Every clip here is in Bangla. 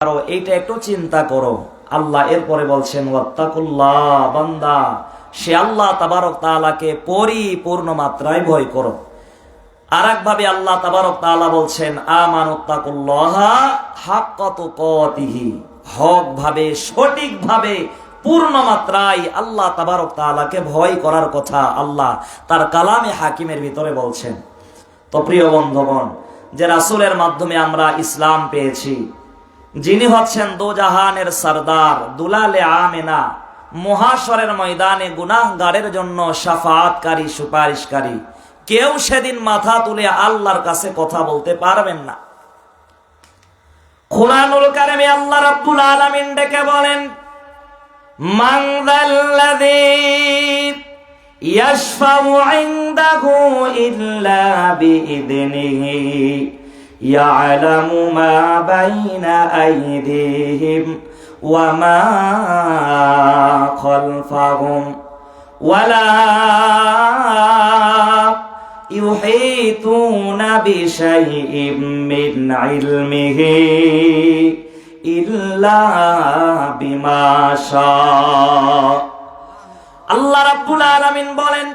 পারো, এইটা একটু চিন্তা করো। আল্লাহ এরপরে বলছেন ওয়াত্তাকুল্লাহ, বান্দা সে আল্লাহ তাবারক তাআলাকে পরিপূর্ণ মাত্রায় ভয় করো। আরেকভাবে আল্লাহ তাবারক তাআলা বলছেন আমানুত্তাকুল্লাহা হাক্কা তুকাতিহি, হক ভাবে সঠিক ভাবে পূর্ণ মাত্রায় আল্লাহ তাবারক তাআলাকে ভয় করার কথা আল্লাহ তার কালামে হাকিমের ভিতরে বলছেন। তো প্রিয় বন্ধুগণ, যে রাসূলের মাধ্যমে আমরা ইসলাম পেয়েছি, যিনি হচ্ছেন দোজাহানের সরদার, দুলালে আমেনা, মহাশরের ময়দানে গুনাহগারের জন্য শাফাআতকারী, সুপারিশকারী, কেউ সেদিন মাথা তুলে আল্লাহর কাছে কথা বলতে পারবেন না। কুরআনুল কারীমে আল্লাহ রাব্বুল আলামিন ডেকে বলেন মান যাল্লাযী ইয়াশফাউ ইনদাহু ইল্লা বিইذনিহি ইয়ালামু মা বাইনা আইদিহিম ওয়া মা খালফাহুম ওয়ালা ইউহিতুনা বিশাইইম মিন ইলমিহি ইল্লা বিমা শাআ। আল্লাহ রাব্বুল আলামিন বলেন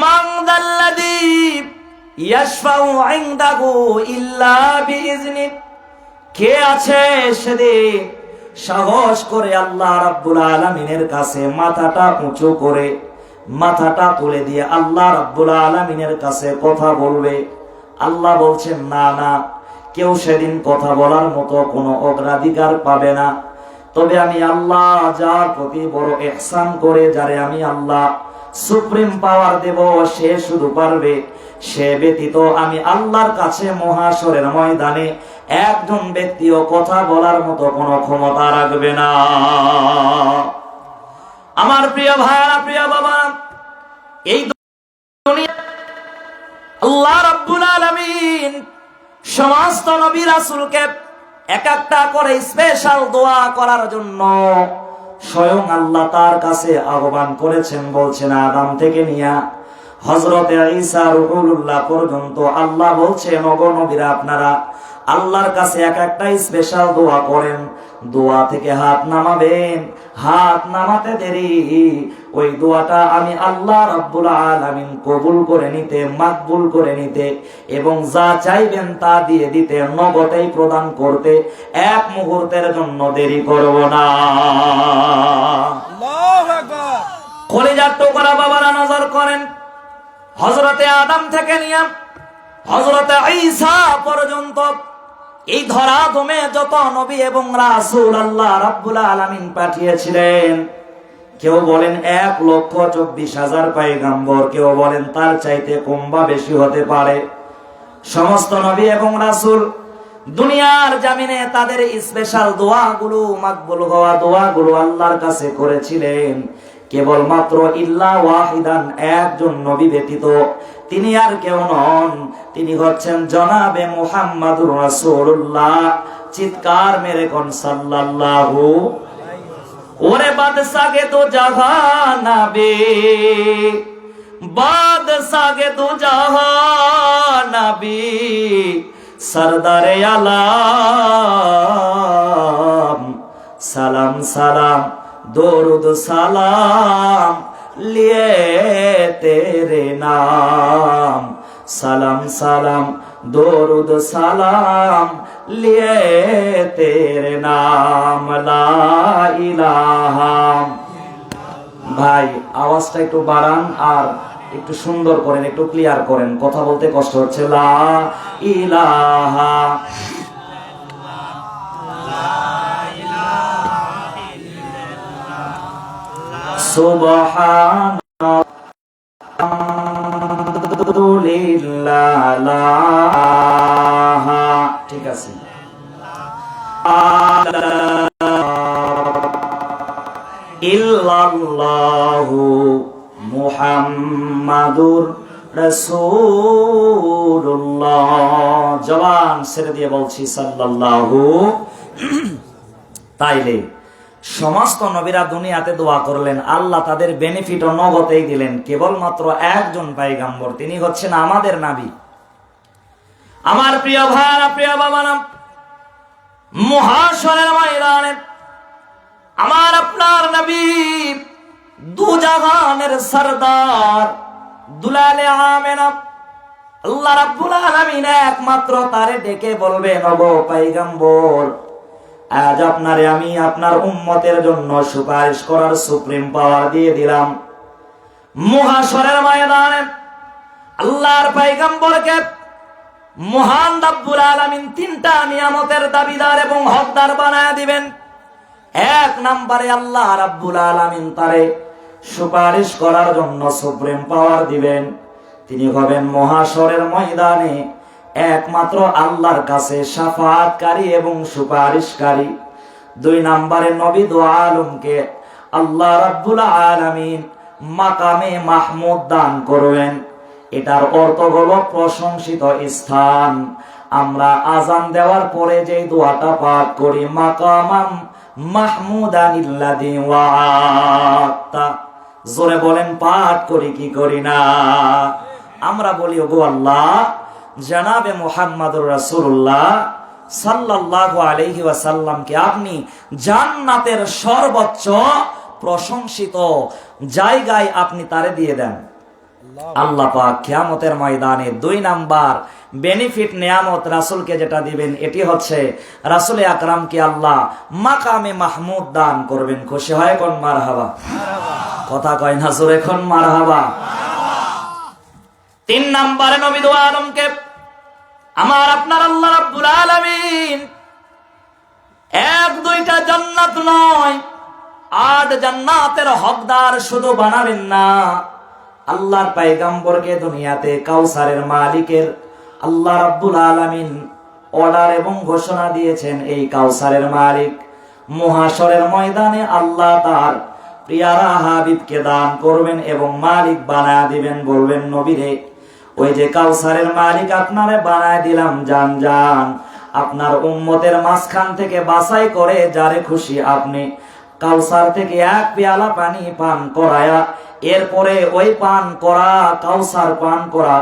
মান যাল্লাযী ইয়াশফাউ ইনদাহু ইল্লা বিইজনি, কে আছে সেদিন সাহস করে আল্লাহ রাব্বুল আলামিনের কাছে মাথাটা উঁচু করে, মাথাটা তুলে দিয়ে আল্লাহ রাব্বুল আলামিনের কাছে কথা বলবে? আল্লাহ বলছেন না না, কেউ সেদিন কথা বলার মতো কোনো অগ্রাধিকার পাবে না। তবে আমি আল্লাহ যার প্রতি বড় ইহসান করে, যারে আমি আল্লাহ সুপ্রিম পাওয়ার দেব, সে শুধু পারবে। সে ব্যতীত আমি আল্লাহর কাছে মহাশরের ময়দানে একজন ব্যক্তিও কথা বলার মতো কোনো ক্ষমতা রাখবে না। আমার প্রিয় ভাইরা, প্রিয় বাবা, এই দুনিয়া আল্লাহ রাব্বুল আলামিন সমস্ত নবী রাসূলকে এক একটা করে স্পেশাল দোয়া করার জন্য স্বয়ং আল্লাহ তার কাছে আহ্বান করেছেন। বলছেন আদম থেকে নিয়া হযরতে ঈসা রূহুল্লাহ পর্যন্ত আল্লাহ বলছেন ওগো নবীরা, আপনারা আল্লাহর কাছে এক একটা স্পেশাল দোয়া করেন। দোয়া থেকে হাত নামাবেন, হাত নামাতে দেরি ওই দোয়াটা আমি আল্লাহ রাব্বুল আলামিন কবুল করে নিতে, মাকবুল করে নিতে এবং যা চাইবেন তা দিয়ে দিতে, নগদেই প্রদান করতে এক মুহূর্তের জন্য দেরি করব না। আল্লাহু আকবার। কলিজার টুকরা বাবারা নজর করেন, হযরতে আদম থেকে নিয়ে হযরতে ঈসা পর্যন্ত এই ধরাধামে যত নবী এবং রাসূল আল্লাহ রাব্বুল আলামিন পাঠিয়েছিলেন, কেউ বলেন 1,24,000 পয়গম্বর, কেউ বলেন তার চাইতে কম বা বেশি হতে পারে। সমস্ত নবী এবং রাসূল দুনিয়ার জমিনে তাদের স্পেশাল দোয়াগুলো, মাকবুল হওয়া দোয়াগুলো আল্লাহর কাছে করেছিলেন। কেবলমাত্র ইল্লা ওয়াহিদান, একজন নবী ব্যতীত, তিনি আর কেউ নন, তিনি হচ্ছেন জনাবে মুহাম্মাদুর রাসূলুল্লাহ। চিৎকার মেরে কোন সাল্লাল্লাহু। ওরে বাদশাহে দো জাহানাবে, বাদশাহে দো জাহানাবে, সরদারে আলম, সালাম সালাম দরুদ সালাম লিয়ে তেরে নাম, সালাম সালাম দরুদ সালাম লিয়ে তেরে নাম, লা ইলাহা। ভাই আওয়াজটা একটু বাড়ান আর একটু সুন্দর করেন, একটু ক্লিয়ার করেন, কথা বলতে কষ্ট হচ্ছে। লা ইলাহা সুবহানাল্লাহ। ঠিক আছে। ইল্লাল্লাহু মুহাম্মাদুর রাসূলুল্লাহ। জবান ছেড়ে দিয়ে বলছি সাল্লাল্লাহু। তাইলে সমস্ত নবীরা দুনিয়াতে দোয়া করলেন, আল্লাহ তাদের বেনিফিট নগদেই দিলেন। কেবলমাত্র একজন পয়গম্বর, তিনি হচ্ছেন আমাদের নবী। আমার প্রিয় ভাইরা, প্রিয় বাবারা, মুহাশরের ময়দানে আমার আপনার নবী দু জাহানের সরদার দুলালে আমেনা আল্লাহ রাব্বুল আলামিন একমাত্র তারে ডেকে বলবেন, ওগো পয়গম্বর, আজ আপনারে আমি আপনার উম্মতের জন্য সুপারিশ করার সুপ্রিম পাওয়ার দিয়ে দিলাম। মুহাশরের ময়দানে আল্লাহর পয়গম্বরকে মহান রাব্বুল আলামিন তিনটা নিয়ামতের দাবিদার এবং হকদার বানায় দিবেন। এক নম্বরে আল্লাহ রাব্বুল আলামিন তারে সুপারিশ করার জন্য সুপ্রিম পাওয়ার দিবেন। তিনি হবেন মহাশরের ময়দানে একমাত্র আল্লাহর কাছে শাফাআতকারী এবং সুপারিশকারী। দুই নম্বরে নবী দু আলমকে আল্লাহ রাব্বুল আলামিন মাকামে মাহমুদ দান করবেন। এটার অর্থ হলো প্রশংসিত স্থান। আমরা আজান দেওয়ার পরে যে দোয়াটা পাঠ করি, মাকামাম মাহমুদানিল্লাযী ওয়া'আতা, জোরে বলেন পাঠ করি কি করি না? আমরা বলি, ওগো আল্লাহ, জনাবে মুহাম্মদুর রাসূলুল্লাহ সাল্লাল্লাহু আলাইহি ওয়াসাল্লামকে আপনি জান্নাতের সর্বোচ্চ প্রশংসিত জায়গায় আপনি তারে দিয়ে দেন। আল্লাহ পাক কিয়ামতের ময়দানে দুই নাম্বার বেনিফিট নিয়ামত রাসূলকে যেটা দিবেন, এটি হচ্ছে রাসূল আকরামকে আল্লাহ মাকামে মাহমুদ দান করবেন। খুশি হয় কোন মারহাবা? কথা কয় না জোরে কোন মারহাবা? তিন নাম্বারে নবী দু আলমকে আমার আপনার আল্লাহ রাব্বুল আলামিন এক দুইটা জান্নাত নয়, 8 জান্নাতের হকদার শুধু বানাবেন না, আল্লাহর পয়গম্বরকে দুনিয়াতে কাউসারের মালিকের আল্লাহ রাব্বুল আলামিন অর্ডার এবং ঘোষণা দিয়েছেন, এই কাউসারের মালিক মুহাশরের ময়দানে আল্লাহ তার প্রিয়ারা হাবিবকে দান করবেন এবং মালিক বানায় দিবেন। বলবেন, নবীরে, ওই যে কাউসারের মালিক আপনারে বানায় দিলাম, জান জান আপনার উম্মতের মাঝখান থেকে বাছাই করে যারে খুশি আপনি কাউসার থেকে এক পেয়ালা পানি পান করায়া এরপরে ওই পান করা কাউসার পান করা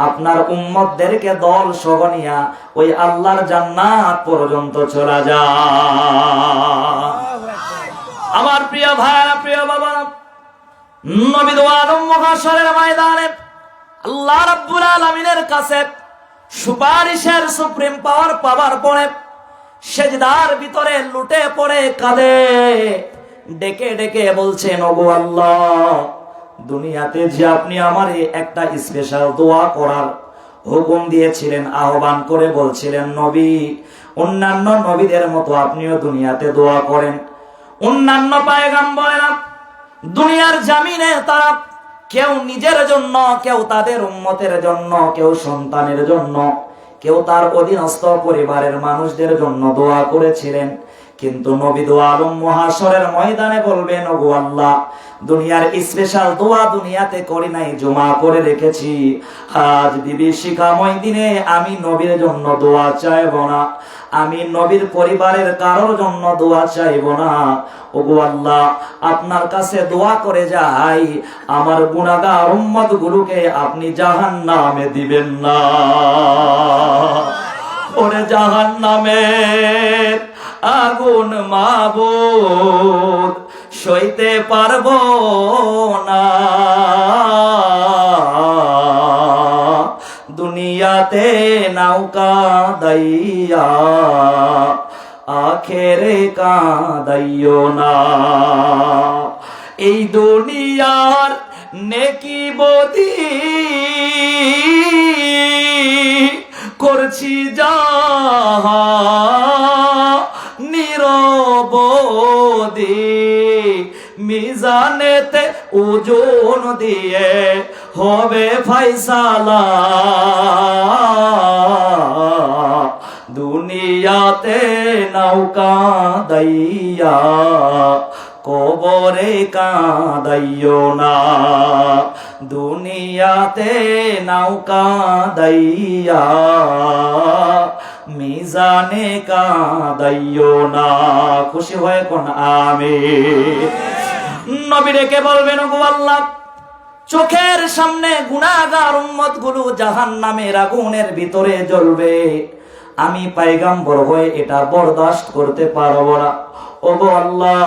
আপনার উম্মতদেরকে দল সগনিয়া ওই আল্লাহর জান্নাত পর্যন্ত চলে যায়। আমার প্রিয় ভাইরা, প্রিয় বাবা, নবী দু আলম মুহাশরের ময়দানে আল্লাহ রাব্বুল আলামিনের কাছে সুপারিশের সুপ্রিম পাওয়ার পাওয়ার পরে সেজদার ভিতরে লুটে পড়ে কাঁদে, ডেকে ডেকে বলছেন, ওগো আল্লাহ, দুনিয়াতে যে আপনি আমার একটা স্পেশাল দোয়া করার হুকুম দিয়েছিলেন, আহ্বান করে বলছিলেন, নবী, অন্যান্য নবীদের মতো আপনিও দুনিয়াতে দোয়া করেন। অন্যান্য পয়গম্বরেরা দুনিয়ার জমিনে তারা কেউ নিজের জন্য, কেউ তাদের উম্মতের জন্য, কেউ সন্তানের জন্য, কেউ তার অধীনস্থ পরিবারের মানুষদের জন্য দোয়া করেছিলেন। কিন্তু নবী দু আলম মুহাশরের ময়দানে বলবেন, ওগো আল্লাহ, দুনিয়ার স্পেশাল দোয়া দুনিয়াতে করি নাই, জমা করে রেখেছি। আজ বিভীষিকাময় দিনে আমি নবীর জন্য দোয়া চাইব না, আমি নবীর পরিবারের কারোর জন্য দোয়া চাইব না। ওগো আল্লাহ, আপনার কাছে দোয়া করে যাই, আমার গুনাহগার উম্মত গুলোকে আপনি জাহান্নামে দিবেন না। ওরে জাহান্নামের আগুন মাবুদ সইতে পারবো না, দুনিয়াতে নৌকা দাইয়া আখেরে কাঁদাইও না। এই দুনিয়ার নেকি বদি করছি যাহা নিরবদি, মিজানেতে ওজন দিয়ে হবে ফয়সালা, দুনিয়াতে নৌকা দাইয়া কবরে কাঁদাইও না, দুনিয়াতে নৌকা দাইয়া মিজানে কাঁদাইও না। খুশি হয়ে কোন আমিন। নবী ডেকে বলবেন, ওগো আল্লাহ, চোখের সামনে গুনাহগার উম্মত গুলো জাহান্নামের আগুনের ভিতরে জ্বলবে, আমি পয়গম্বর হয়ে এটা বরদাস্ত করতে পারবো না। ওগো আল্লাহ,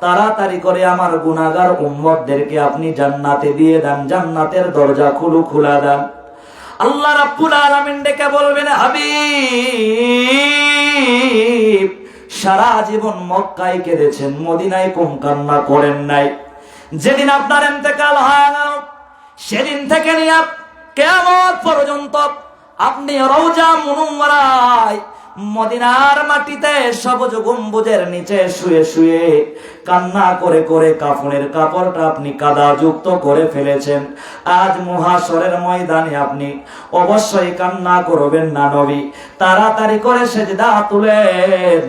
তাড়াতাড়ি করে আমার গুনাহগার উম্মতদেরকে আপনি জান্নাতে দিয়ে দেন, জান্নাতের দরজা খোলা দেন। আল্লাহ রাব্বুল আলামিন ডেকে বলবেন, হাবিব সারা জীবন মক্কায় কেঁদেছেন, মদিনায় কম কান্না করেন নাই। যেদিন আপনার ইন্তেকাল হয়ে গেল, সেদিন থেকে নিয়ে কিয়ামত পর্যন্ত আপনি রওজা মুনাওয়ারায় মদিনার মাটিতে সবুজ গম্বুজের নিচে শুয়ে শুয়ে কান্না করে করে কাফনের কাপড়টা আপনি কাদা যুক্ত করে ফেলেছেন। আজ মুহাশরের ময়দানে আপনি অবশ্যই কান্না করবেন না নবী। তাড়াতাড়ি করে সিজদা তুলেন,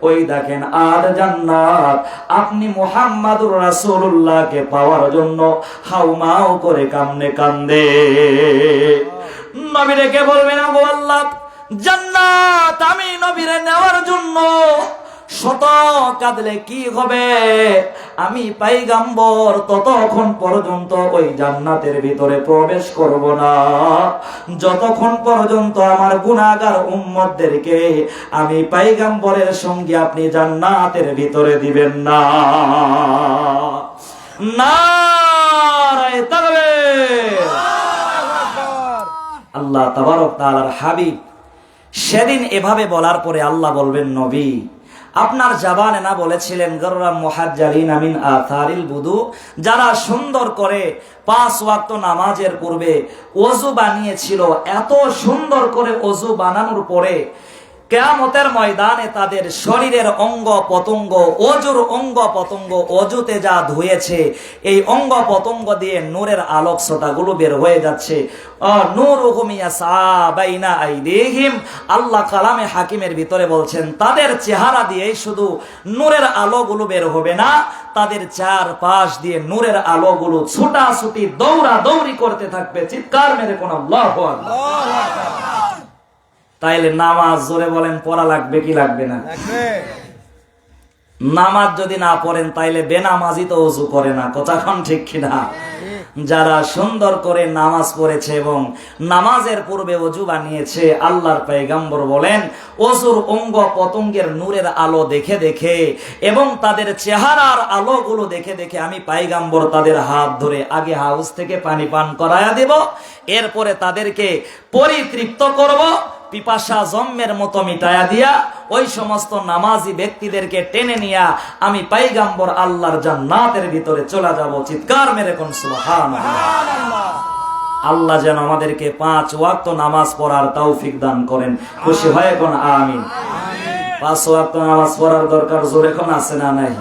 ওই দেখেন আর জান্নাত আপনি মুহাম্মাদুর রাসূলুল্লাহকে পাওয়ার জন্য হাউমাউ করে কান্দে। নবী রেখে বলবেন, ও আল্লাহ, জান্নাত আমি নবীরে নেওয়ার জন্য শত কাঁদলে কি হবে? আমি পয়গম্বর ততক্ষণ পর্যন্ত ওই জান্নাতের ভিতরে প্রবেশ করব না, যতক্ষণ পর্যন্ত আমার গুনাহগার উম্মতদেরকে আমি পয়গম্বরের সঙ্গে আপনি জান্নাতের ভিতরে দিবেন না। নারায়ে তাকবীর। আল্লাহ তাবারক তাআলার হাবিব সেদিন এভাবে বলার পরে আল্লাহ বলবেন, নবী আপনার জবানে না বলেছিলেন গররাম মুহাজ্জালিন মিন আথারিল বুদু, যারা সুন্দর করে 5 ওয়াক্ত নামাজের পূর্বে ওযু বানিয়েছিল, এত সুন্দর করে ওযু বানানোর পরে কিয়ামতের ময়দানে তাদের শরীরের অঙ্গ পতঙ্গ, ওযুর অঙ্গ পতঙ্গ, ওযুতে যা ধুয়েছে এই অঙ্গ পতঙ্গ দিয়ে নূরের আলোক ছোটাগুলো বের হয়ে যাচ্ছে। নূরুহুম ইয়াসআ বাইনা আইদিহিম, আল্লাহ কালামে হাকিমের ভিতরে বলছেন তাদের চেহারা দিয়েই শুধু নূরের আলোগুলো বের হবে না, তাদের চারপাশ দিয়ে নূরের আলোগুলো ছুটাছুটি দৌড়াদৌড়ি করতে থাকবে। চিৎকার মেরে কোন আল্লাহু আকবার। তাইলে নামাজ জোরে বলেন পড়া লাগবে কি লাগবে না? নামাজ যদি না পড়েন তাইলে বেনামাজি তো ওযু করে না, কথাক্ষণ ঠিক কিনা? যারা সুন্দর করে নামাজ পড়েছে এবং নামাজের পূর্বে ওযু বানিয়েছে, আল্লাহর পয়গম্বর বলেন ওযুর অঙ্গ পতঙ্গের নূরের আলো দেখে দেখে এবং তাদের চেহারার আলোগুলো দেখে দেখে আমি পয়গম্বর তাদের হাত ধরে আগে হাউস থেকে পানি পান করায়া দেব, এরপরে তাদেরকে পরিতৃপ্ত করব, পিপাসা জম্মের মতো মিটায়া দিয়া ওই সমস্ত নামাজি ব্যক্তিদেরকে টেনে নিয়া আমি পয়গম্বর আল্লাহর জান্নাতের ভিতরে চলে যাব। চিৎকার মেরে কোন সুবহানাল্লাহ। আল্লাহ যেন আমাদেরকে 5 ওয়াক্ত নামাজ পড়ার তৌফিক দান করেন। খুশি হয়ে কোন আমিন। 5 ওয়াক্ত নামাজ পড়ার দরকার জোরে কোন আছে না নাই?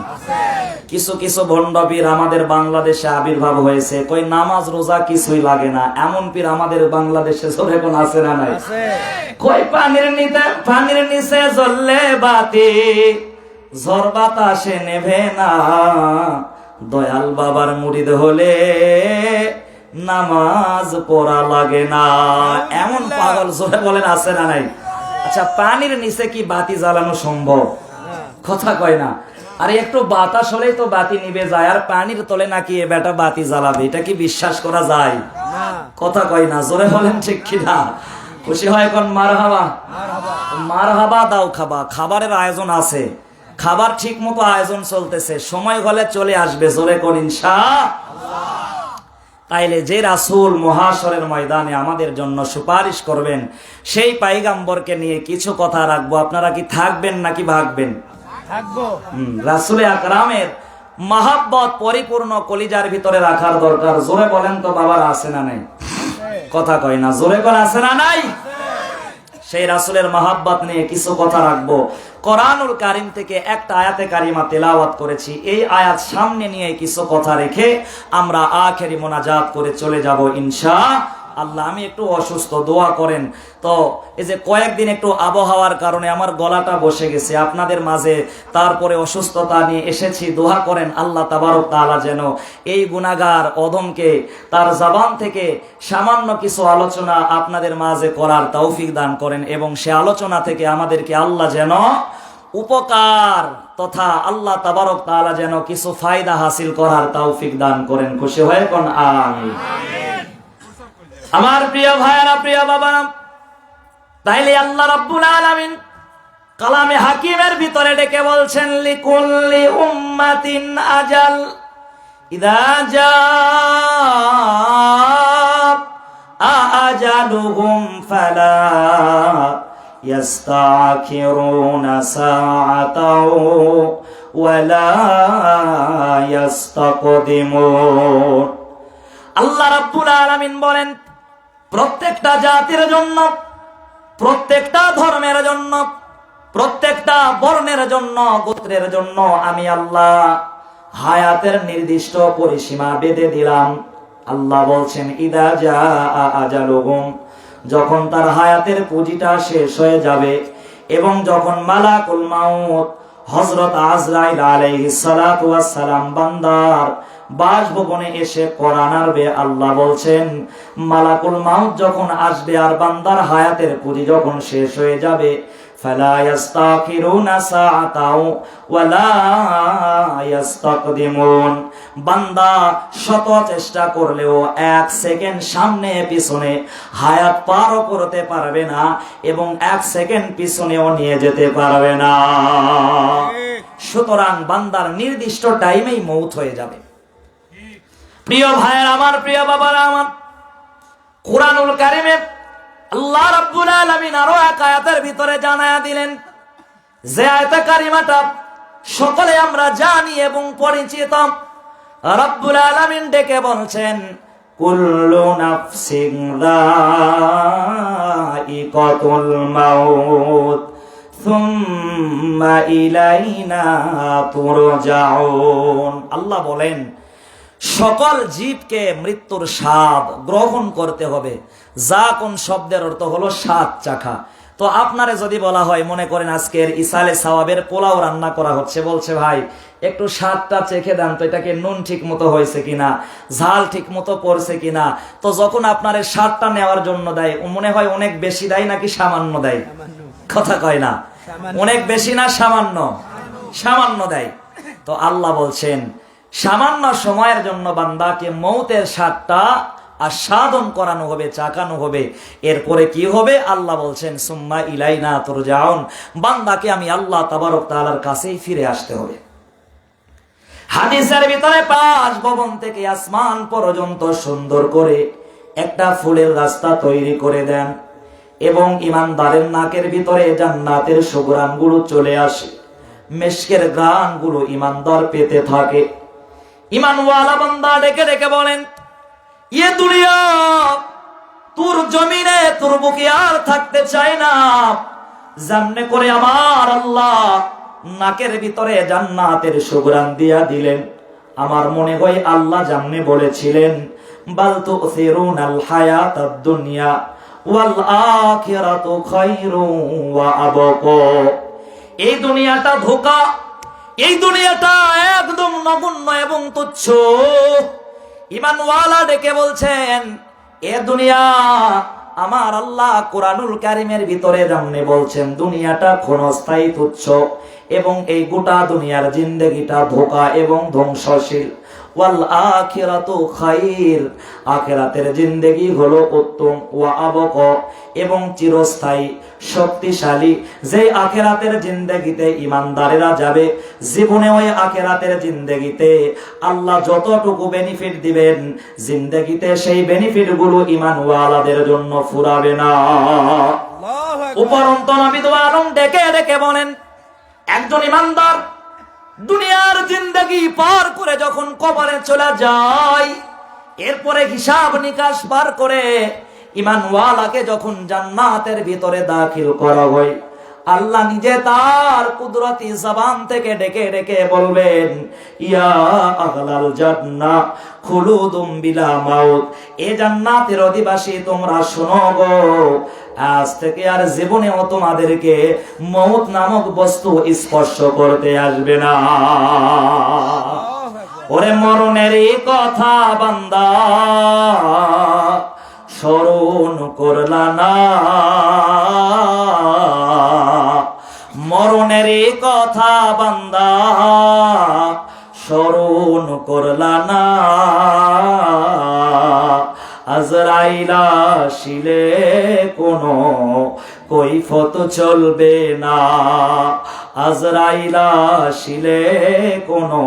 কিছু কিছু ভণ্ড পীর আমাদের বাংলাদেশে আবির্ভাব হয়েছে, কই নামাজ রোজা কিছুই লাগে না, এমন পীর আমাদের বাংলাদেশে জোরে কোন আছে না নাই? কই পানির নিচে জ্বললে বাতি ঝড় বাতাসে নেভে না, দয়াল বাবার মুরিদ হলে নামাজ পড়া লাগে না, এমন পাগল জোরে বলেন আছে না নাই? আচ্ছা, পানির নিচে কি বাতি জ্বালানো সম্ভব? কথা কয় না। আরে একটু বাতাস হলেই তো বাতি নিভে যায়, আর পানির তলে নাকি এ বেটা বাতি জ্বালাবে, এটা কি বিশ্বাস করা যায়? কথা কয় না, জোরে বলেন ঠিক কিনা? খুশি হয় কোন মারহাবা। মারহাবা দাও খাবা, খাবারের আয়োজন আছে, খাবার ঠিক মতো আয়োজন চলতেছে, সময় হলে চলে আসবে, জোরে কোন ইনশাআল্লাহ। তাইলে যে রাসূল মহাশরের ময়দানে আমাদের জন্য সুপারিশ করবেন, সেই পয়গম্বরকে নিয়ে কিছু কথা রাখবো। আপনারা কি থাকবেন নাকি ভাগবেন? রাসূলে আকরামের মহব্বত পরিপূর্ণ কলিজার ভিতরে রাখার দরকার। জোরে বলেন তো বাবার আছে না নাই? কথা কয় না, জোরে কোন আছে না নাই? সেই রাসূলের মহব্বত নিয়ে কিছু কথা রাখবো। কোরআনুল কারীম থেকে একটা আয়াতে কারিমা তেলাওয়াত করেছি, এই আয়াত সামনে নিয়ে কিছু কথা রেখে আমরা আখেরি মোনাজাত করে চলে যাব ইনশাআল্লাহ। আমি একটু অসুস্থ, দোয়া করেন। তো এই যে কয়েকদিন একটু আবহাওয়ার কারণে আমার গলাটা বসে গেছে আপনাদের মাঝে, তারপরে অসুস্থতা নিয়ে এসেছি, দোয়া করেন আল্লাহ তাবারক তাআলা যেন এই গুনাহগার অদমকে তার জবান থেকে সামান্য কিছু আলোচনা আপনাদের মাঝে করার তৌফিক দান করেন এবং সে আলোচনা থেকে আমাদেরকে আল্লাহ যেন উপকার তথা আল্লাহ তাবারক তাআলা যেন কিছু ফায়দা হাসিল করার তৌফিক দান করেন। খুশি হয়ে কোন আমিন। আমার প্রিয় ভাইয়েরা, প্রিয় বাবারা, তাইলে আল্লাহ রাব্বুল আলামিন কালামে হাকিমের ভিতরে ডেকে বলছেন লিকুল্লি উম্মাতিন আজাল ইদা জাআ আজালুহুম ফালা ইস্তাখিরুনা সাআতাও ওয়ালা ইস্তাকদিমুন। আল্লাহ রাব্বুল আলামিন বলেন প্রত্যেকটা জাতির জন্য, প্রত্যেকটা ধর্মের জন্য, প্রত্যেকটা বর্ণের জন্য, গোত্রের জন্য আমি আল্লাহ হায়াতের নির্দিষ্ট পরিসীমা বেঁধে দিলাম। আল্লাহ বলছেন ইদা জাআ আজালুহুম, যখন তার হায়াতের পুঁজিটা শেষ হয়ে যাবে এবং যখন মালাকুল মাউত হযরত আজরাইল আলাইহিস সালাতু ওয়াস সালাম বান্দার বাসভবনে এসে কোরআন আনবে, আল্লাহ বলছেন মালাকুল মাউত যখন আসবে আর বান্দার হায়াতের পুঁজি যখন শেষ হয়ে যাবে ফালা ইস্তাখিরুনা সাআতাও ওয়ালা ইস্তাকদিমুন, বান্দা শত চেষ্টা করলেও এক সেকেন্ড সামনে পিছনে হায়াত পারও করতে পারবে না এবং এক সেকেন্ড পিছনেও নিয়ে যেতে পারবে না। সুতরাং বান্দার নির্দিষ্ট টাইমেই মৌত হয়ে যাবে। প্রিয় ভাইয়ের আমার, প্রিয় বাবার আমার, কুরআনুল কারীমে আল্লাহ রাব্বুল আলামিন আরো এক আয়াতের ভিতরে জানায়া দিলেন, যে আয়াতে কারিমাটা সকলে আমরা জানি এবং পরিচিত। রাব্বুল আলামিন ডেকে বলছেন কুল্লু নাফসিন যায়িকাতুল মাউত সুম্মা ইলাইনা তুরজাউন। আল্লাহ বলেন সকল জীবকে মৃত্যুর স্বাদ গ্রহণ করতে হবে। যা কোন শব্দের অর্থ হলো স্বাদ চাখা। তো আপনারে যদি বলা হয়, মনে করেন আজকের ইসালে সাওয়াবের পোলাও রান্না করা হচ্ছে, বলছে ভাই একটু স্বাদটা চেখে দেন তো, এটাকে নুন ঠিক মতো হয়েছে কিনা, ঝাল ঠিক মতো পড়ছে কিনা। তো যখন আপনার স্বাদটা নেওয়ার জন্য দেয়, মনে হয় অনেক বেশি দেয় নাকি সামান্য দেয়? কথা কয় না, অনেক বেশি না সামান্য? সামান্য দেয়। তো আল্লাহ বলছেন সামান্য সময়ের জন্য বান্দাকে মৌতের স্বাদটা আস্বাদন করানো হবে, চাকানো হবে। এরপরে কি হবে? আল্লাহ বলছেন সুম্মা ইলাইনা তুরজাউন, বান্দাকে আমি আল্লাহ তাবারক তাআলার কাছেই ফিরে আসতে হবে। হাদিসের ভিতরে পাঁচ ভবন থেকে আসমান পর্যন্ত সুন্দর করে একটা ফুলের রাস্তা তৈরি করে দেন এবং ইমানদারের নাকের ভিতরে জান্নাতের সুঘ্রাণগুলো চলে আসে, মিশকের ঘ্রাণগুলো ইমানদার পেতে থাকে। ইমানওয়ালা বান্দা ডেকে ডেকে বলেন, ইয়ে দুনিয়া, তোর জমিনে তোর বুকে আর থাকতে চায় না। জান্নে করে আমার আল্লাহ নাকের ভিতরে জান্নাতের সুঘ্রাণ দিয়া দিলেন। আমার মনে হয় আল্লাহ জান্নে বলেছিলেন বাল তুসিরুনাল হায়াতাদ দুনিয়া ওয়াল আখিরাতু খায়রুন ওয়া আবকা। এই দুনিয়াটা ধোঁকা, এই দুনিয়াটা একদম নগণ্য এবং তুচ্ছ। ঈমানওয়ালা ডেকে বলছেন, এ দুনিয়া আমার আল্লাহ কুরআনুল কারীমের ভিতরে জাননে বলছেন দুনিয়াটা ক্ষণস্থায়ী, তুচ্ছ এবং এই গোটা দুনিয়ার জিন্দেগিটা ধোঁকা এবং ধ্বংসশীল। ওয়াল আখিরাতু খায়র, আখিরাতের জিন্দেগি হলো উত্তম। ওয়া আবকা, এবং চিরস্থায়ী, শক্তিশালী। যে আখিরাতের জিন্দেগিতে ইমানদারেরা যাবে, জীবনে ওই আখিরাতের জিন্দেগিতে আল্লাহ যতটুকু বেনিফিট দিবেন, জিন্দেগিতে সেই বেনিফিট গুলো ইমানওয়ালাদের জন্য ফুরাবে না। উপরন্ত নবী দু আলম ডেকে ডেকে বলেন, একজন ইমানদার দুনিয়ার জিন্দেগি পার করে যখন কবরে চলে যায়, এরপরে হিসাব নিকাশ পার করে ঈমানওয়ালাকে যখন জান্নাতের ভিতরে দাখিল করা হয়, আল্লাহ নিজে তার কুদরতি জবান থেকে ডেকে ডেকে বলবেন, ইয়া আহলাল জান্নাহ খুলুদুম বিলা মাউত, এ জান্নাতের অধিবাসী তোমরা শোনো গো, আজ থেকে আর জীবনেও তোমাদেরকে মউত নামক বস্তু স্পর্শ করতে আসবে না। ওরে মরণের কথা বান্দা স্মরণ করলা না, মরণের কথা বান্দা স্মরণ করলা না। আজরাইল আসিলে কোনো কৈফত চলবে না, আজরাইল আসিলে কোনো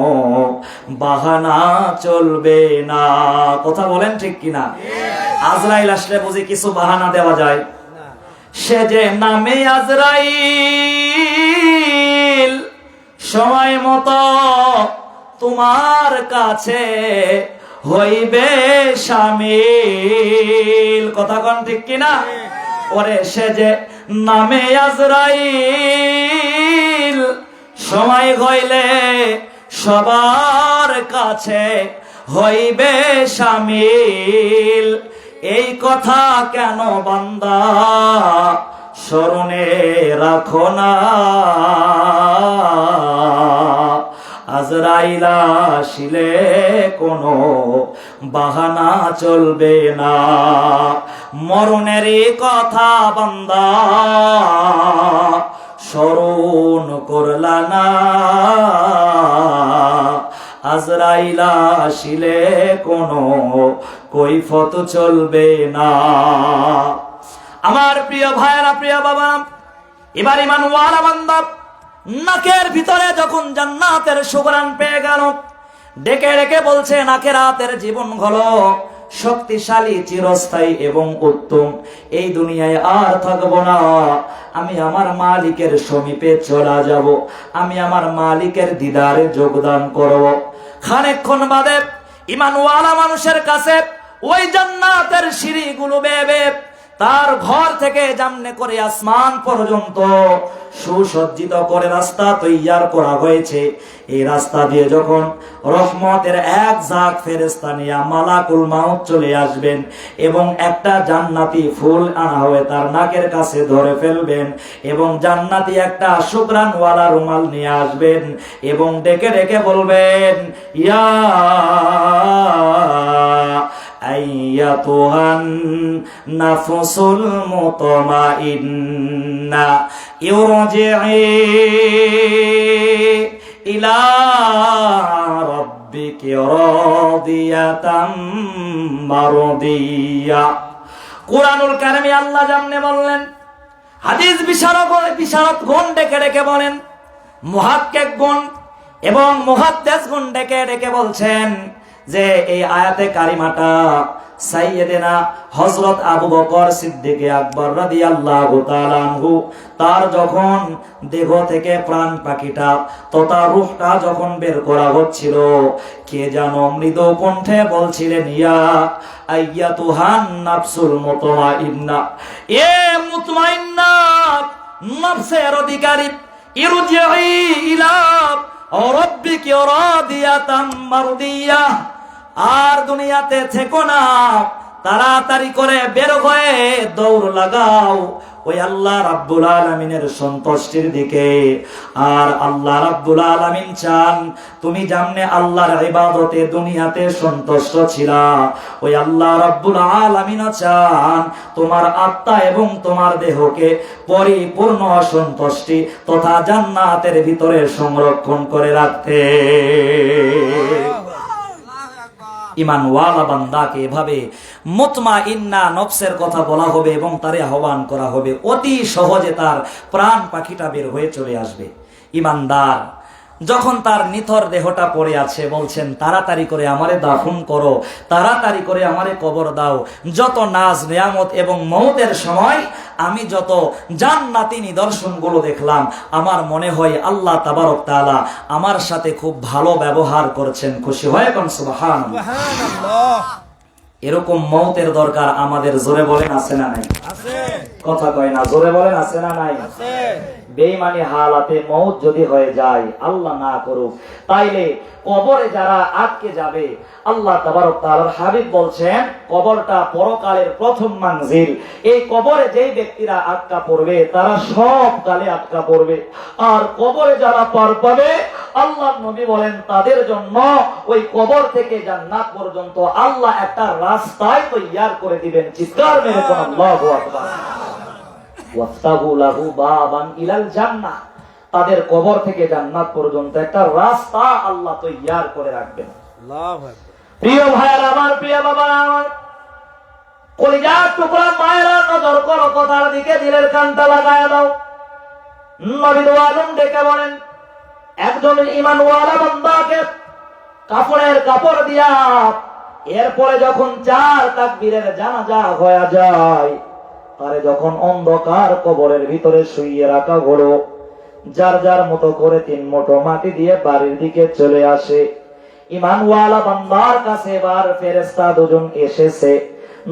বাহানা চলবে না। কথা বলেন ঠিক কিনা? আজরাইল আসলে বুঝি কিছু বাহানা দেওয়া যায়? সে যে নামে আজরাইল, সময় মতো তোমার কাছে হইবে শামিল। কথা কোন ঠিক কিনা? ওরে সে যে নামে আজরাইল, সময় হইলে সবার কাছে হইবে শামিল। এই কথা কেন বান্দা স্মরণে রাখো না, আজরাইল আসিলে কোনো বাহানা চলবে না। মরণের কথা বান্দা স্মরণ করলা না, আজরাইল আসিলে কোনো কৈফত চলবে না। আমার প্রিয় ভাইরা, প্রিয় বাবা, এবার ঈমানওয়ালা বান্দা নাকের ভিতরে যখন জান্নাতের সুঘ্রাণ পেয়ে গেল, ডেকে ডেকে বলছে আখিরাতের জীবন হলো শক্তিশালী, চিরস্থায়ী এবং উত্তম। এই দুনিয়ায় আর থাকবো না, আমি আমার মালিকের সমীপে চলে যাব, আমি আমার মালিকের দিদারে যোগদান করব। খানিকক্ষণ বাদে ঈমানওয়ালা মানুষের কাছে ওই জান্নাতের সিঁড়িগুলো বেয়ে তার ঘর থেকে জামনে করে আসমান পর্যন্ত সুসজ্জিত করে রাস্তা তৈয়ার করা হয়েছে। এই রাস্তা দিয়ে যখন রহমতের এক ঝাঁক ফেরেশতা নিয়ে মালাকুল মাউত চলে আসবেন এবং একটা জান্নাতি ফুল আনা হয়ে তার নাকের কাছে ধরে ফেলবেন এবং জান্নাতি একটা সুঘ্রাণওয়ালা রুমাল নিয়ে আসবেন এবং ডেকে ডেকে বলবেন, ইয়া আইয়াতুহান নাফসুল মুতমাইন্না ইরজিই ইলা রাব্বিকি রাদিয়াতাম মারদিয়া। কুরআনুল কারীমে আল্লাহ জামনে বললেন, হাদিস বিশারদগণ ডেকে ডেকে বলেন, মুহাক্কিকগণ এবং মুহাদ্দিসগণ ডেকে ডেকে বলছেন যে এই আয়াতে কারিমাটা সাইয়েদেনা হযরত আবু বকর সিদ্দিক আকবর রাদিয়াল্লাহু তাআলা আনহু তার যখন দেহ থেকে প্রাণ পাখিটা তথা রূহটা যখন বের করা হচ্ছিল, কে যেন মৃদু কণ্ঠে বলছিলেন, ইয়া আইয়াতুহান নাফসুল মুতমাইন্না, এ মুতমাইন্না নফসের অধিকারী, ইরজিই ইলা রাব্বিকি রাদিয়াতাম মারদিয়া, আর দুনিয়াতে থেকো না, তাড়াতাড়ি করে বের হয়ে দৌড় লাগাও ওই আল্লাহ রাব্বুল আলামিনের সন্তুষ্টির দিকে। আর আল্লাহ রাব্বুল আলামিন চান তুমি যেমনে আল্লাহর ইবাদতে দুনিয়াতে সন্তুষ্ট ছিলা, ওই আল্লাহ রাব্বুল আলামিন চান তোমার আত্মা এবং তোমার দেহকে পরিপূর্ণ সন্তুষ্টি তথা জান্নাতের ভিতরে সংরক্ষণ করে রাখতে। ঈমানওয়ালা বান্দাকে এভাবে মুতমাইন্না নফসের কথা বলা হবে এবং তারে আহ্বান করা হবে, অতি সহজে তার প্রাণ পাখিটা বের হয়ে চলে আসবে। ঈমানদার যখন তার নিথর দেহটা পড়ে আছে বলছেন, তাড়াতাড়ি করে আমারে দাফন করো, তাড়াতাড়ি করে আমারে কবর দাও। যত নাজ নিয়ামত এবং মওতের সময় আমি যত জান্নাতি নিদর্শনগুলো দেখলাম, আমার মনে হয় আল্লাহ তাবারক তাআলা আমার সাথে খুব ভালো ব্যবহার করছেন। খুশি হয়ে কোন সুবহানাল্লাহ। এরকম মওতের দরকার আমাদের, জোরে বলেন আছে না নাই? কথা কয় না, জোরে বলেন আছে না নাই? বেঈমানি হালাতে মওত যদি হয়ে যায়, আল্লাহ না করুক, তাইলে কবরে যারা আটকে যাবে, আল্লাহ তাবারক তাআলার হাবিব বলছেন কবরটা পরকালের প্রথম মানজিল। এই কবরে যেই ব্যক্তিরা আটকা পড়বে তারা সব কালে আটকা পড়বে। আর কবরে যারা পার পাবে, আল্লাহর নবী বলেন তাদের জন্য ওই কবর থেকে জান্নাত পর্যন্ত আল্লাহ একটা রাস্তায় তৈয়ার করে দিবেন। চিৎকার মেরে কোন আল্লাহু আকবার। ওয়াফতাহু লাহু বাবান ইলাল জান্নাহ, তাদের কবর থেকে জান্নাত পর্যন্ত একটা রাস্তা আল্লাহ তৈয়ার করে রাখবেন। আল্লাহু আকবার। প্রিয় ভাইরা আমার, প্রিয় বাবা আমার, কলিজার টুকরা মায়েরা, নজর করো কথার দিকে, দিলের কানটা লাগায় দাও। নবী দো আলম ডেকে বলেন, একজন ঈমানওয়ালা বান্দাকে কাপড়ের কাপড় দিয়া এরপরে যখন 4 তাকবীরের জানাজা হয়ে যায়, তারে যখন অন্ধকার কবরের ভিতরে শুইয়ে রাখা হলো, যার যার মতো করে 3 মুঠো মাটি দিয়ে বাড়ির দিকে চলে আসে। ঈমানওয়ালা বান্দার কাছে এবার ফেরেশতা দুজন এসেছে।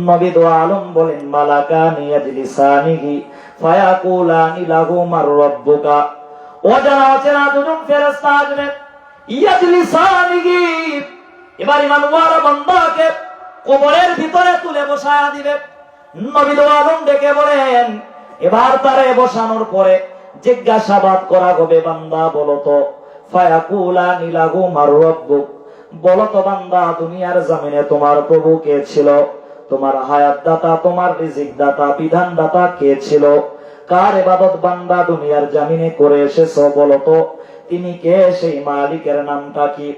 নবী দো আলম বলেন, মালাকানি ইয়াজলিসানিহি ফায়াকুলানি লাহু মার রাব্বুকা। অজানা অচেনা দুজন ফেরেশতা আসবে, ইয়াজলিসানিহি, এবার ঈমানওয়ালা বান্দাকে কবরের ভিতরে তুলে বসায়া দিবে। নবী দো আলম ডেকে বলেন, এবার তারে বসানোর পরে জিজ্ঞাসাবাদ করা হবে, বান্দা বলো তো, ফায়াকুলানি লাহু মার রাব্বুক, বলো তো বান্দা, দুনিয়ার জমিনে তোমার প্রভু কে ছিল? তোমার হায়াত দাতা, তোমার রিজিক দাতা, বিধান দাতা কে ছিল? কার ইবাদত বান্দা দুনিয়ার জমিনে করে এসেছো, বলো তো তিনি কে? সেই মালিকের নামটা কি?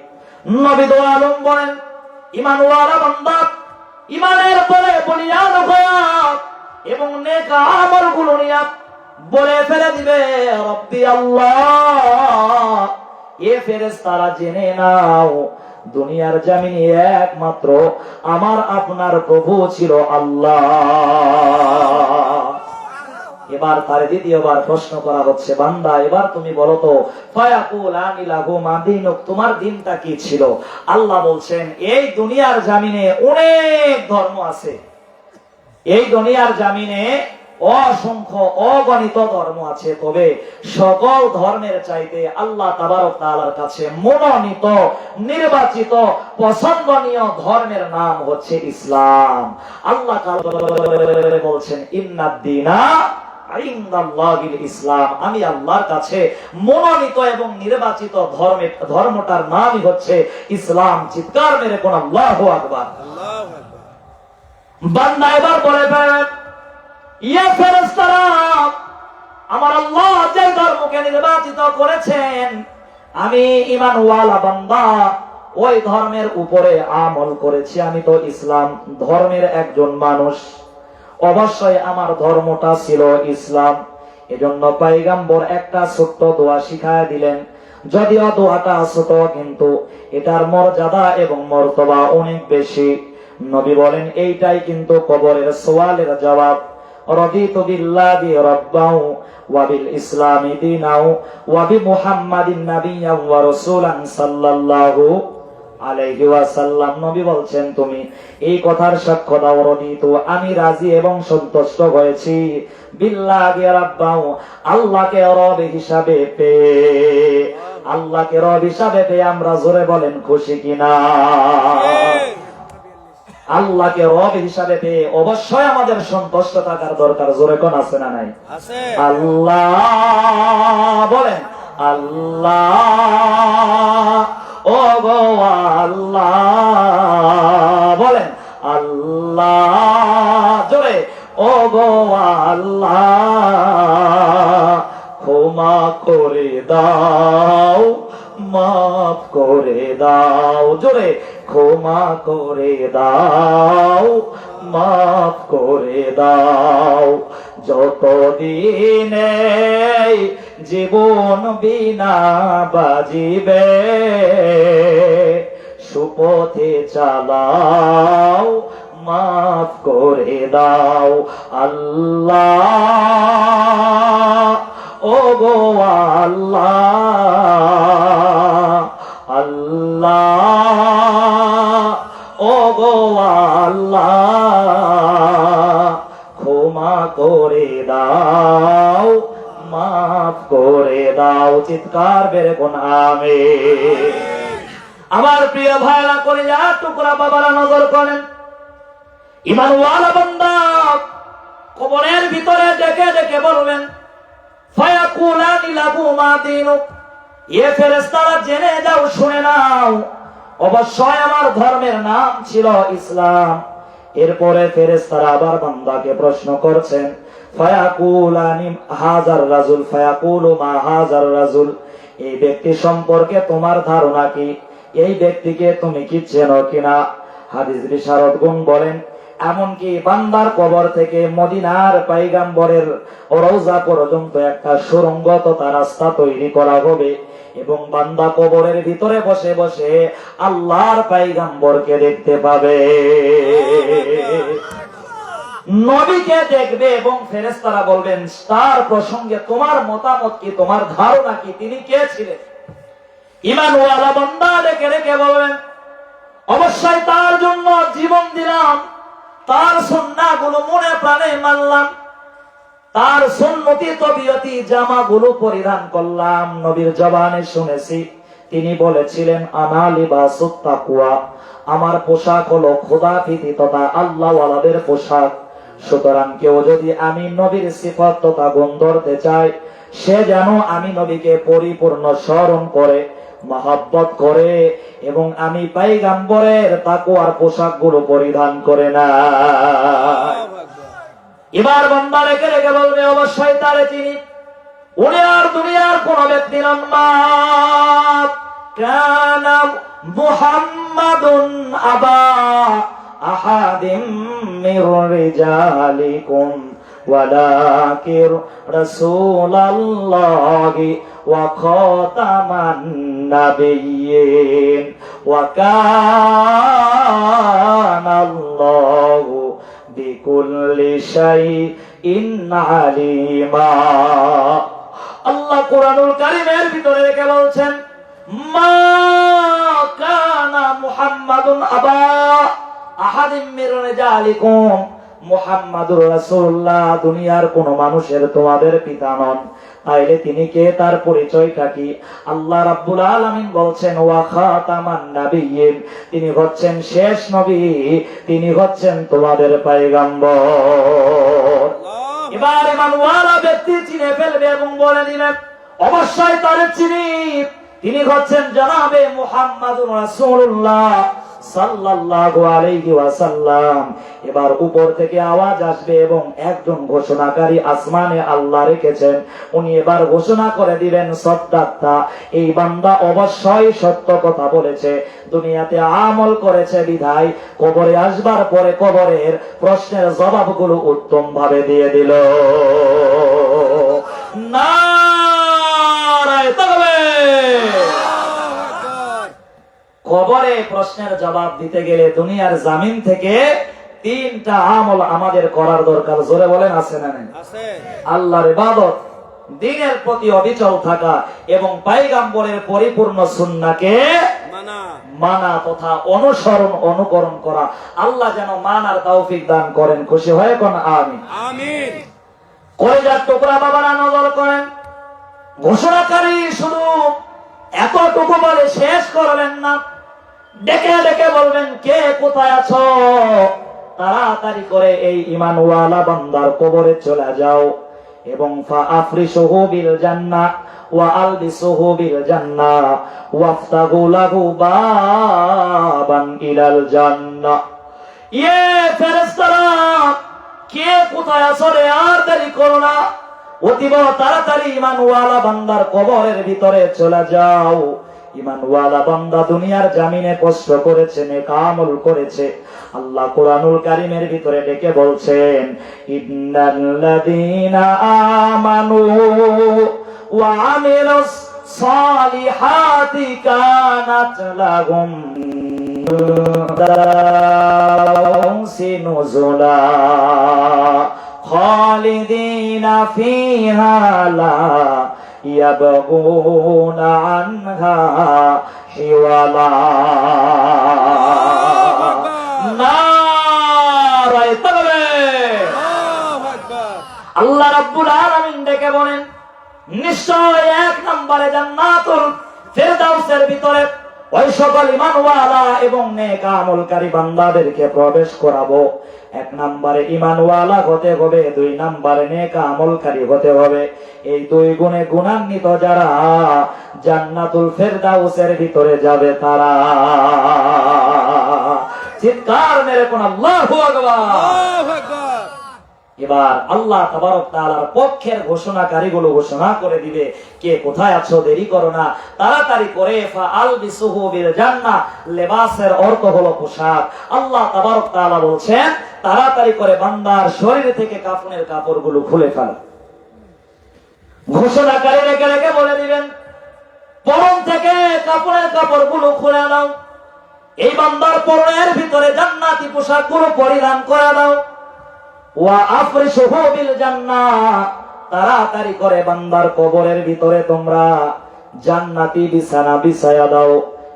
নবী দো আলম বলেন, ঈমানওয়ালা বান্দা ঈমানের পরে বলিয়ান হয়া এবং নেক আমলগুলো নিয়ে বলে ফেলে দিবে, রব্বি আল্লাহ। এ ফেরেশতারা জেনে নাও, দুনিয়ার জমিনে একমাত্র আমার আপনার প্রভু ছিল আল্লাহ। এবার তার দ্বিতীয়বার প্রশ্ন করা হচ্ছে, বান্দা এবার তুমি বলো তো, ফায়াকুলানি লাহু মা দীনুক, তোমার দিনটা কি ছিল? আল্লাহ বলছেন, এই দুনিয়ার জমিনে অনেক ধর্ম আছে, এই দুনিয়ার জমিনে অসংখ্য অগণিত ধর্ম আছে, তবে সকল ধর্মের চাইতে আল্লাহ তাবারক তাআলার কাছে মনোনীত, নির্বাচিত, পছন্দনীয় ধর্মের নাম হচ্ছে ইসলাম। আল্লাহ বলছেন, ইন্নাদ দীনা ইনদাল্লাহিল ইসলাম, আমি আল্লাহর কাছে মনোনীত এবং নির্বাচিত ধর্মটার নামই হচ্ছে ইসলাম। চিৎকার মেরে কোন আল্লাহু আকবার। বান্দা এবার বলে ফেলেন, ইয়া ফেরেশতারা, আমার আল্লাহ যে ধর্মকে নির্বাচিত করেছেন, আমি ঈমানওয়ালা বান্দা ওই ধর্মের উপরে আমল করেছি, আমি তো ইসলাম ধর্মের একজন মানুষ, অবশ্যই আমার ধর্মটা ছিল ইসলাম। এজন্য পয়গম্বর একটা ছোট্ট দোয়া শিখায় দিলেন, যদিও দোয়াটা ছোট কিন্তু এটার মর্যাদা এবং মর্তবা অনেক বেশি। নবী বলেন, এইটাই কিন্তু কবরের সওয়ালের জবাব। রাদিতু বিল্লাহি রাব্বাও ওয়া বিল ইসলামি দীনাও ওয়া বি মুহাম্মাদিন নাবিয়্যাও ওয়া রাসূলান সাল্লাল্লাহু আলাইহি ওয়াসাল্লাম। নবী বলছেন, তুমি এই কথার সাক্ষ্য দাও, রাদিতু, আমি রাজি এবং সন্তুষ্ট হয়েছি, বিল্লাহি রাব্বাও, আল্লাহকে রব হিসাবে পেয়ে। আল্লাহকে রব হিসাবে পেয়ে আমরা জোরে বলেন খুশি কিনা? আল্লাহকে রব হিসাবে পেয়ে অবশ্যই আমাদের সন্তুষ্ট থাকার দরকার। জোরে কোন আছে না নাই? আল্লাহ বলেন, আল্লাহ, ও গো আল্লাহ বলেন, আল্লাহ, জোরে, ও গো আল্লাহ, ক্ষমা করে দাও, মাফ করে দাও, জোরে, ক্ষমা করে দাও, মাফ করে দাও। যতদিন জীবন বিনা বাজিবে, সুপথে চালাও, মাফ করে দাও। আল্লাহ, ও গো আল্লাহ, আল্লাহ, ও গো আল্লাহ, ক্ষমা করে দাও, মাফ করে দাও। চিৎকার বের কোন আমিন। আমার প্রিয় ভাইরা, কলিজা টুকরা বাবারা, নজর করেন, ঈমানওয়ালা বান্দা কবরের ভিতরে ডেকে ডেকে বলবেন, ফায়াকুলানি লাহু মা দীনুক, এ ফেরেশতারা জেনে যাও, শুনে নাও, অবশ্যই আমার ধর্মের নাম ছিল ইসলাম। এরপরে ফেরেশতারা আবার বান্দাকে প্রশ্ন করছেন, ফায়াকুলানি হাজার রাজুল, ফায়াকুলু মা হাজার রাজুল, এই ব্যক্তি সম্পর্কে তোমার ধারণা কি? এই ব্যক্তিকে তুমি কি চেনো কিনা? হাদিস বিশারদগণ বলেন, এমনকি বান্দার কবর থেকে মদিনার পয়গম্বরের রওজা পর্যন্ত একটা সুড়ঙ্গ তথা রাস্তা তৈরি করা হবে এবং বান্দা কবরের ভিতরে বসে বসে আল্লাহর পয়গম্বরকে দেখতে পাবে, নবীকে দেখবে এবং ফেরেশতারা বলবেন তার প্রসঙ্গে তোমার মতামত কি, তোমার ধারণা কি, তিনি কে ছিলেন? ঈমানওয়ালা বান্দা ডেকে ডেকে বলবেন অবশ্যই তার জন্য জীবন দিলাম, তার সুন্নাহগুলো মনে প্রাণে মানলাম, তার সুন্নতি তবিয়তি জামাগুলো পরিধান করলাম। নবীর জবানে শুনেছি তিনি বলেছিলেন আনা লিবাসুত তাকওয়া, আমার পোশাক হলো খোদাভীতি তথা আল্লাহওয়ালাদের পোশাক। সুতরাং কেউ যদি আমি নবীর সিফাত তথা গুণ ধরতে চায়, সে যেন আমি নবীকে পরিপূর্ণ স্মরণ করে, মহব্বত করে এবং আমি পয়গম্বরের তাকওয়ার পোশাকগুলো পরিধান করে না। এবার বান্দা রেখে রেখে বলবে অবশ্যই তারে চিনি, উনি আর দুনিয়ার কোন ব্যক্তি নন, মা কানা মুহাম্মাদুন আবা আহাদিম মির রিজালিকুম ওয়ালাকিন রাসূলুল্লাহি ওয়া খাতামান নাবিয়্যিন ওয়া কানাল্লাহু বিকুল্লি শাইইন আলিমা। আল্লাহ কুরআনুল কারীমের ভিতরে রেখে বলছেন মা কানা মুহাম্মাদুন আবা আহাদিম মির রিজালিকুম, মুহাম্মাদুর রাসূলুল্লাহ দুনিয়ার কোন মানুষের তোমাদের পিতা নন। তাইলে তিনি কে, তার পরিচয়টা কি? আল্লাহ রাব্বুল আলামিন বলছেন ওয়া খাতামান নাবিয়্যিন, তিনি হচ্ছেন শেষ নবী, তিনি হচ্ছেন তোমাদের পয়গম্বর। এবার ঈমানওয়ালা ব্যক্তি চিনে ফেলবে এবং বলে দিবেন অবশ্যই তারে চিনি, তিনি হচ্ছেন জনাবে মুহাম্মাদুর রাসূলুল্লাহ সাল্লাল্লাহু আলাইহি ওয়াসাল্লাম। এবার উপর থেকে আওয়াজ আসবে এবং একজন ঘোষণাকারী আসমানে আল্লাহ রেখেছেন, উনি এবার ঘোষণা করে দিবেন সত্যাত্তা, এই বান্দা অবশ্যই সত্য কথা বলেছে, দুনিয়াতে আমল করেছে বিধায় কবরে আসবার পরে কবরের প্রশ্নের জবাবগুলো উত্তম ভাবে দিয়ে দিল। নারায়ে তাকবীর। কবরে প্রশ্নের জবাব দিতে গেলে দুনিয়ার জামিন থেকে তিনটা আমল আমাদের করার দরকার। জোরে বলেন আছে না নেই? আল্লাহর ইবাদত, দ্বীনের প্রতি অবিচল থাকা এবং পয়গম্বরের পরিপূর্ণ সুন্নাহকে মানা তথা অনুসরণ অনুকরণ করা। আল্লাহ যেন মানার তৌফিক দান করেন। খুশি হয়ে কোন আমিন। আমিন। কলিজার টুকরা বাবারা নজর করেন, ঘোষণাকারী শুধু এতটুকু বলে শেষ করবেন না, ডেকে ডেকে বলবেন কে কোথায় আছো, তাড়াতাড়ি করে এই ঈমানওয়ালা বান্দার কবরে চলে যাও এবং ফাআফরিশুহু বিল জান্নাহ ওয়া আলবিসুহু বিল জান্নাহ ওয়াফতাগু লাহু বাবান ইলাল জান্নাহ। ইয়ে ফেরেশতারা, কে কোথায় আছো রে, আর দেরি করো না, অতীব তাড়াতাড়ি ঈমানওয়ালা বান্দার কবরের ভিতরে চলে যাও। ঈমানওয়ালা বান্দা দুনিয়ার জামিনে কষ্ট করেছে, নেক আমল করেছে। আল্লাহ কুরআনুল কারীমের ভিতরে ডেকে বলছেন ইন্নাল্লাযীনা আমানু ওয়া আমিলুস সালিহাতি কানাত লাহুম নুজুলা খালিদিনা ফিহা লা ইয়াবগুনা আনহা হিওয়ালা। নারায়ে তাকবীর। আল্লাহ রাব্বুল আলামিন ডেকে বলেন নিশ্চয় এক নম্বরে জান্নাতুল ফেরদাউসের ভিতরে ওই সকল ঈমানওয়ালা এবং নেক আমলকারী বান্দাদেরকে প্রবেশ করাবো। এক নম্বরে ঈমানওয়ালা হতে হবে, দুই নম্বরে নেক আমলকারী হতে হবে। এই দুই গুণে গুণান্বিত যারা জান্নাতুল ফেরদাউসের ভিতরে যাবে তারা। চিৎকার মেরে কোন আল্লাহু আকবার। এবার আল্লাহ তাবারক তাআলার পক্ষের ঘোষণাকারীগুলো ঘোষণা করে দিবে, কে কোথায় আছো, দেরি করো না, তাড়াতাড়ি করে ফাআলবিসুহু বিল জান্নাহ, লেবাসের অর্থ হলো পোশাক। আল্লাহ তাবারক তাআলা বলছেন তাড়াতাড়ি করে বান্দার শরীর থেকে কাফনের কাপড়গুলো খুলে ফেল। ঘোষণাকারী রেখে রেখে বলে দিবেন পরন থেকে কাপড়ের কাপড়গুলো খুলে দাও, এই বান্দার পরনের ভিতরে জান্নাতি পোশাকগুলো পরিধান করে দাও। ওয়া আফরিশুহু বিল জান্নাহ, তাড়াতাড়ি করে বান্দার কবরের ভিতরে তোমরা জান্নাতি বিছানা বিছায়া দাও।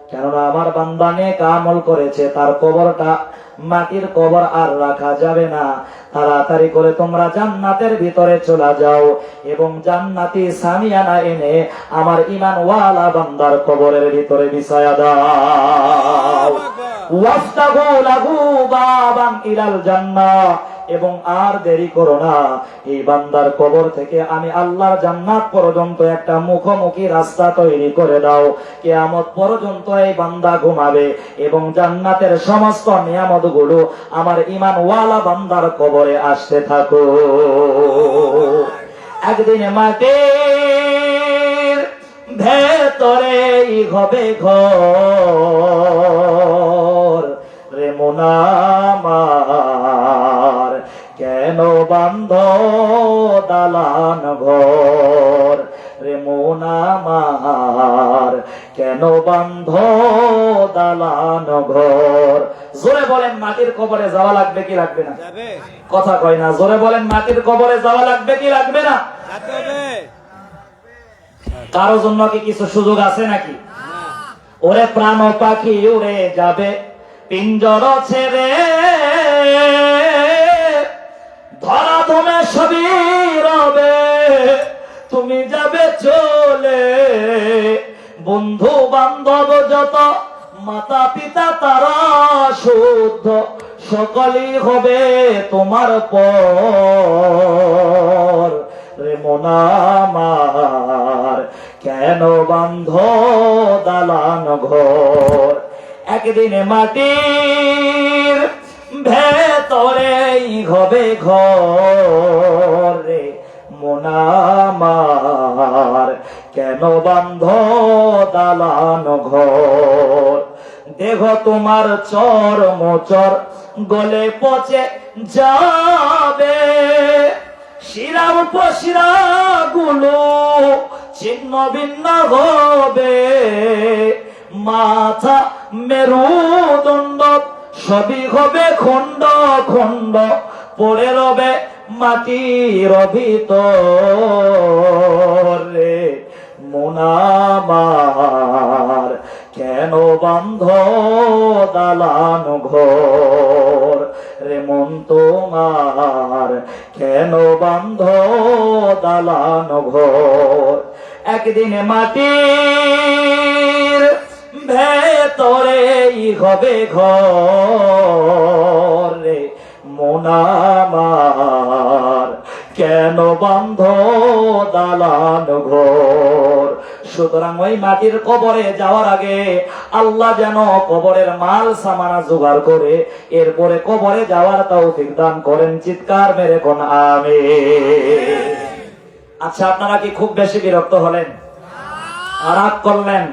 কেননা আমার বান্দা নেক আমল করেছে, তার কবরটা মাটির কবর আর রাখা যাবে না। তাড়াতাড়ি করে তোমরা জান্নাতের ভিতরে চলে যাও এবং জান্নাতি সামিয়ানা এনে আমার ঈমানওয়ালা বান্দার কবরের ভিতরে বিছায়া দাও। ওয়াফতাহু লাহু বাবান ইলাল জান্নাহ, এবং আর দেরি করো না, এই বান্দার কবর থেকে আমি আল্লাহর জান্নাত পর্যন্ত একটা মুখোমুখি রাস্তা তৈরি করে দাও। কিয়ামত পর্যন্ত এই বান্দা ঘুমাবে এবং জান্নাতের সমস্ত নিয়ামতগুলো আমার ঈমানওয়ালা বান্দার কবরে আসতে থাকো। একদিন মাটির ভেতরেই হবে ঘর রে মোনামার, কেন বান্ধ দালান ঘর রে মোনামার, কেন বান্ধ দালান ঘর। জোরে বলেন মাটির কবরে যাওয়া লাগবে কি লাগবে না? কথা কয় না। জোরে বলেন মাটির কবরে যাওয়া লাগবে কি লাগবে না? কারো জন্য কি কিছু সুযোগ আছে নাকি? ওরে প্রাণ পাখি উড়ে যাবে পিঞ্জর ছেড়ে, ধরা ধমে সবই রবে তুমি যাবে চলে। বন্ধু বান্ধব যত মাতা পিতা তারা শুদ্ধ, সকলেই হবে তোমার পর রে মোনামার, কেন বান্ধ দালান ঘর। একদিন মাটির ভেতরেই হবে ঘর রে মোনামার, কেন বান্ধ দালান ঘর। দেহ তোমার চর মোচর গলে পচে যাবে, শিরা উপশিরা গুলো ছিন্ন ভিন্ন হবে, মাথা মেরুদণ্ড সবই হবে খণ্ড খণ্ড, পড়ে রবে মাটির ভিতরে মোনামার, কেন বান্ধ দালান ঘর রে মন তোমার, কেন বান্ধ দালান ঘর। একদিন মাটির ভেতরেই হবে ঘর রে মোনামার, কেন বান্ধ দালান ঘর। সুতরাং ওই মাটির কবরে যাওয়ার আগে আল্লাহ যেন কবরের মাল সামানা জোগাড় করে এরপরে কবরে যাওয়ার তৌফিক দান করেন। চিৎকার মেরে কোন আমিন। আচ্ছা, আপনারা কি খুব বেশি বিরক্ত হলেন, রাগ করলেন?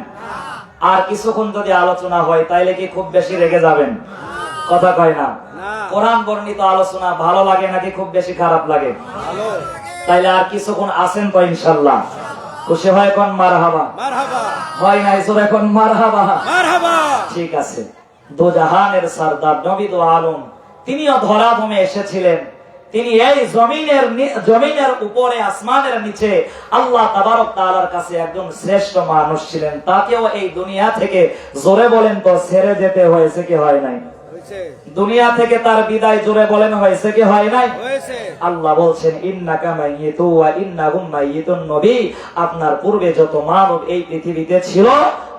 আর কিছুক্ষণ যদি আলোচনা হয় তাইলে কি খুব বেশি রেগে যাবেন? কথা কয় না। কোরআন বর্ণিত আলোচনা ভালো লাগে নাকি খুব বেশি খারাপ লাগে? তাইলে আর কিছুক্ষণ আছেন তো ইনশাল্লাহ? খুশি হয় কোন মারহাবা? হয় নাই জোরে কোন মারহাবা? ঠিক আছে। দো জাহানের সরদার নবী দো আলম, তিনিও ধরাধামে এসেছিলেন। তিনি এই জমিনের উপরে আসমানের নিচে আল্লাহ তাবারক তাআলার কাছে একজন শ্রেষ্ঠ মানুষ ছিলেন। তাকেও এই দুনিয়া থেকে জোরে বলেন তো ছেড়ে যেতে হয়েছে কি হয় নাই? দুনিয়া থেকে তার বিদায় জোরে বলেন হয়েছে কি হয় নাই? আল্লাহ বলছেন ইন্নাকা মাইয়িতু ওয়া ইন্নাহুম মাইয়িতুন। নবী, আপনার পূর্বে যত মানব এই পৃথিবীতে ছিল,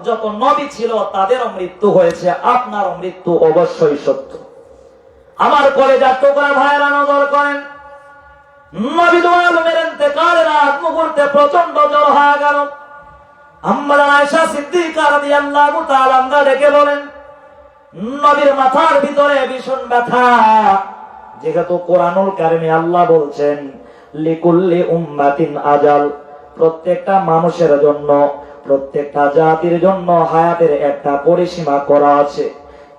যত নবী ছিল, তাদেরও মৃত্যু হয়েছে, আপনারও মৃত্যু অবশ্যই সত্য। আমার কলেজার টুকরা ভাইরা নজর করেন, নবী দো আলমের ইন্তেকালের আগ মুহূর্তে প্রচন্ড জ্বর হয়ে গেল। আম্মা আয়েশা সিদ্দিকা রাদিয়াল্লাহু তাআলা আনহা ডেকে বলেন, নবীর মাথার ভিতরে ভীষণ ব্যথা, যেহেতু কোরআনুল কারিমে আল্লাহ বলছেন লিকুল্লি উম্মাতিন আজাল, প্রত্যেকটা মানুষের জন্য, প্রত্যেকটা জাতির জন্য হায়াতের একটা পরিসীমা করা আছে।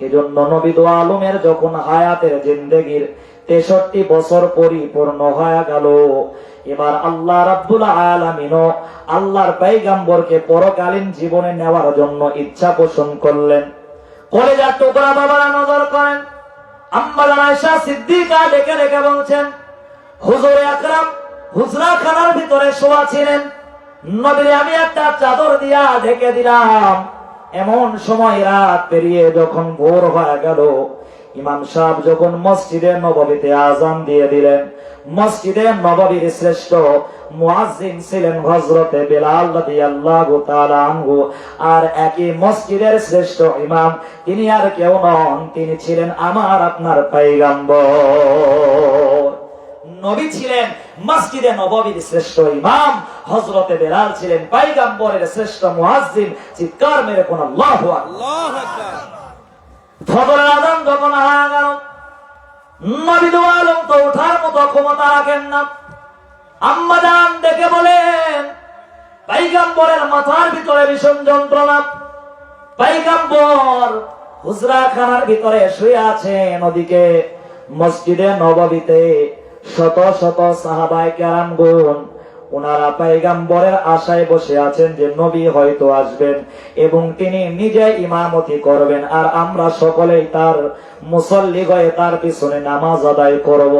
এজন্য নবী দো আলমের যখন হায়াতের জিন্দেগির 63 বছর পরিপূর্ণ হয়ে গেল, এবার আল্লাহ রাব্বুল আলামিন আল্লাহর পয়গম্বরকে পরকালীন জীবনে নেওয়ার জন্য ইচ্ছা পোষণ করলেন। কলেজার টুকরা বাবারা নজর করেন, আম্মা আয়েশা সিদ্দিকা ডেকে ডেকে বলছেন, হুজুর আকরাম হুজরা খানার ভিতরে শোয়া ছিলেন, নবীরে আমি একটা চাদর দিয়া ঢেকে দিলাম। এমন সময় রাত পেরিয়ে যখন ভোর হয়ে গেল, ইমাম সাহেব যখন মসজিদে নববীতে আযান দিয়ে দিলেন, মসজিদে নববীর শ্রেষ্ঠ মুয়াজ্জিন ছিলেন হযরতে বেলাল রাদিয়াল্লাহু তাআলা আনহু, আর একই মসজিদের শ্রেষ্ঠ ইমাম তিনি আর কেউ নন, তিনি ছিলেন আমার আপনার পয়গম্বর। নবী ছিলেন মসজিদে নববীর শ্রেষ্ঠ ইমাম, হযরতে বেলাল ছিলেন পয়গম্বরের শ্রেষ্ঠ মুয়াজ্জিন। চিৎকার মেরে কোন আল্লাহু আকবার। ফজরের আযান যখন হয়ে গেল, নবী দো আলম তো ওঠার মতো ক্ষমতা রাখেন না। আম্মা জান দেখে বলেন, পয়গম্বরের মাথার ভিতরে ভীষণ যন্ত্রণা, পয়গম্বর হুজরা খানার ভিতরে শুয়ে আছেন। ওদিকে মসজিদে নববীতে শত শত সাহাবায়ে কেরামগণ ওনারা পয়গম্বরের আশায় বসে আছেন যে নবী হয়তো আসবেন এবং তিনি নিজে ইমামতি করবেন, আর আমরা সকলেই তার মুসল্লি হয়ে তার পিছনে নামাজ আদায় করব।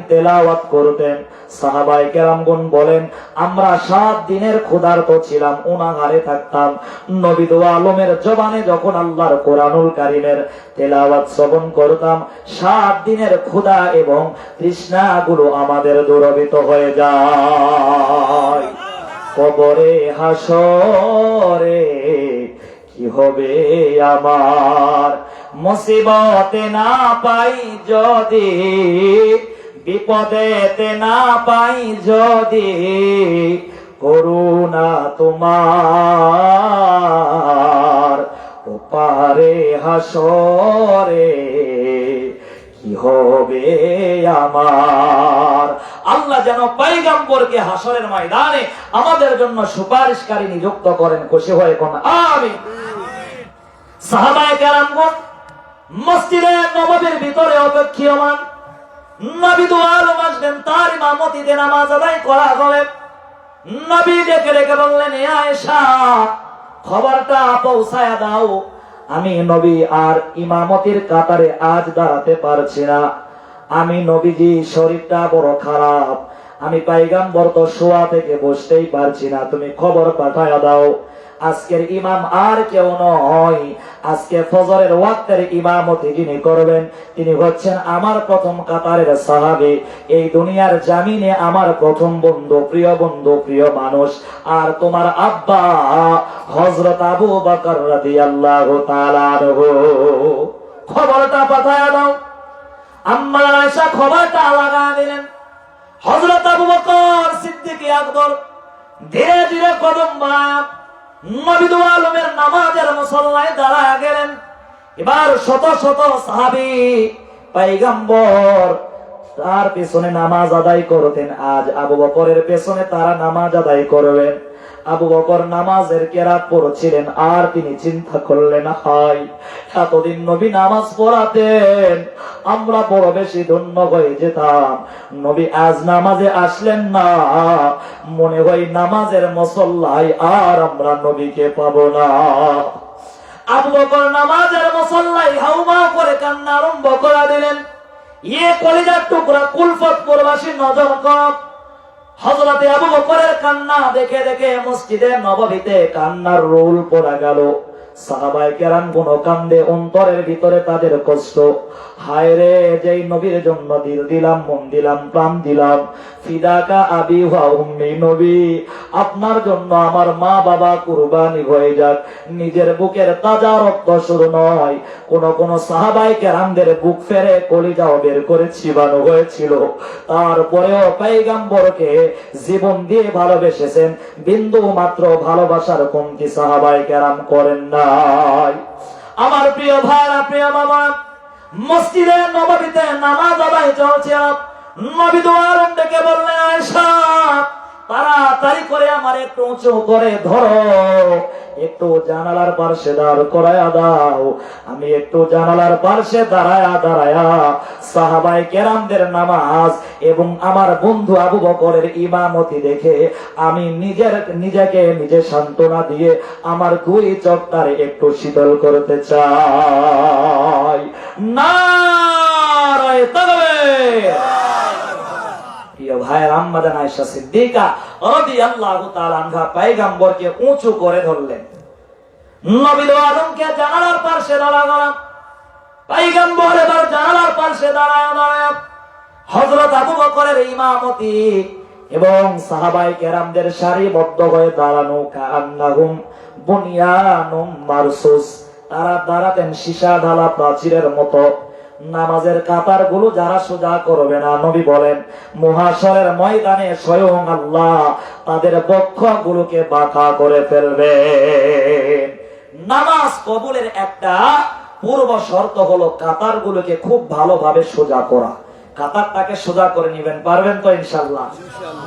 তেলাওয়াত করতেন। সাহাবায়ে কেরামগণ বলেন, আমরা 7 দিনের ক্ষুধার্ত ছিলাম, উনাহারে থাকতাম। নবী দো আলমের জবানে যখন আল্লাহর কোরআনুল কারীমের তেলাওয়াত শ্রবণ করতাম, 7 দিনের ক্ষুধা এবং তৃষ্ণাগুলো আমাদের দূরীভূত হয়ে যায়। কবরে হাসরে কি হবে আমার, মুসিবতে না পাই যদি, বিপদেতে না পাই যদি, করুণা তোমার ওপারে হাসরে কি হবে আমার। আল্লাহ যেন পয়গম্বরকে হাসরের ময়দানে আমাদের জন্য সুপারিশকারী নিযুক্ত করেন। খুশি হয়ে কোন আমিন। সাহাবায়ে কেরামগণ মসজিদে নববীর ভিতরে অপেক্ষমান, নবী দো আলম আসবেন, তার ইমামতিতে নামাজ আদায় করা হবে। নবী ডেকে ডেকে বললেন, এ আয়েশা খবরটা পৌঁছায়া দাও, আমি নবী আর ইমামতির কাতারে আজ দাঁড়াতে পারছি না। আমি নবীজি শরীরটা বড় খারাপ, আমি পয়গম্বর তো শোয়া থেকে বসতেই পারছি না, তুমি খবর পাঠায়া দাও। আজকের ইমাম আর কেউ নয়, আজকে ফজরের ওয়াক্তের ইমামতি যিনি করবেন তিনি হচ্ছেন আমার প্রথম কাতারের সাহাবী, এই দুনিয়ার জামিনে আমার প্রথম বন্ধু, প্রিয় বন্ধু, প্রিয় মানুষ, আর তোমার আব্বা হযরত আবু বকর রাদিয়াল্লাহু তাআলা আনহু। খবরটা পাঠায়া দাও। আম্মা আয়েশা খবরটা লাগা দিলেন। হযরত আবু বকর সিদ্দিক আকবর ধীরে ধীরে কদম বাড়ায় নবী দো আলমের নামাজের মুসল্লায় দাঁড়ায় গেলেন। এবার শত শত সাহাবী পয়গম্বর তার পেছনে নামাজ আদায় করতেন, আজ আবু বকরের পেছনে তারা নামাজ আদায় করবেন। আবু বকর নামাজের কেরাত পড়ছিলেন, আর তিনি চিন্তা করলেন, হায় এতদিন নবী নামাজ পড়াতেন, আমরা বড় বেশি ধন্য হয়ে যেতাম, নবী আজ নামাজে আসলেন না, মনে হয় নামাজের মুসল্লায় আর আমরা নবীকে পাবো না। আবু বকর নামাজের মুসল্লায় হাউমাউ করে কান্না আরম্ভ করে দিলেন। কলিজার টুকরা কুলফতপুরবাসী নজর কর, হযরতে আবু বকরের কান্না দেখে দেখে মসজিদে নববীতে কান্নার রোল পড়া গেল। সাহাবায়ে কেরামগণ কান্দে, অন্তরের ভিতরে তাদের কষ্ট। হায় রে, যেই নবীর জন্য দিল দিলাম, মন দিলাম, প্রাণ দিলাম, ফিদাকা আবি ওয়া উম্মি, নবী আপনার জন্য আমার মা বাবা কুরবানি হয়ে যাক। নিজের বুকের তাজা রক্ত শুধু নয়, কোন কোন সাহাবায়ে কেরামদের বুক ফেরে কলিজাও বের করে চিবানো হয়েছিল, তারপরেও পয়গম্বরকে জীবন দিয়ে ভালোবেসেছেন। বিন্দু মাত্র ভালোবাসার কমতি সাহাবায়ে কেরাম করেন নাই। আমার প্রিয় ভাইরা, প্রিয় বাবা, মসজিদে নববীতে নামাজ আদায় চলছে। নবী দুয়ারম ডেকে বললেন, আয়েশা তাড়াতাড়ি করে আমার একটু উঁচু করে ধরো, একটু জানালার পাশে দাঁড় করায়া দাও। আমি একটু জানালার পাশে দাঁড়ায়া সাহাবায়ে কেরামদের নামাজ এবং আমার বন্ধু আবু বকরের ইমামতি দেখে আমি নিজেকে নিজে সান্ত্বনা দিয়ে আমার দুই চোখটারে একটু শীতল করতে চাই। নারায়ে তাকবীর। প্রিয় ভাইয়ের, আম্মা জান আয়েশা সিদ্দিকা রাদিয়াল্লাহু তাআলা আনহা পয়গম্বরকে উঁচু করে ধরলেন। নবী আদমকে জানালার পাশে দাঁড়ালেন। পয়গম্বর এবার জানালার পাশে দাঁড়ায় হযরত আবু বকরের ইমামতি এবং সাহাবায়ে কেরামদের সারিবদ্ধ হয়ে দাঁড়ানো, কান্নাহুম বুনিয়ানুম মারসুস, তারা দাঁড়াতেন সীসা ঢালা প্রাচীরের মতো। নামাজের কাতার গুলো যারা সোজা করবে না, নবী বলেন মুহাশরের ময়দানে স্বয়ং আল্লাহ তাদের বক্ষ গুলোকে বাঁকা করে ফেলবে। নামাজ কবুলের একটা পূর্ব শর্ত হলো কাতার গুলোকে খুব ভালোভাবে সোজা করা। কাতারটাকে সোজা করে নিবেন, পারবেন তো ইনশাআল্লাহ?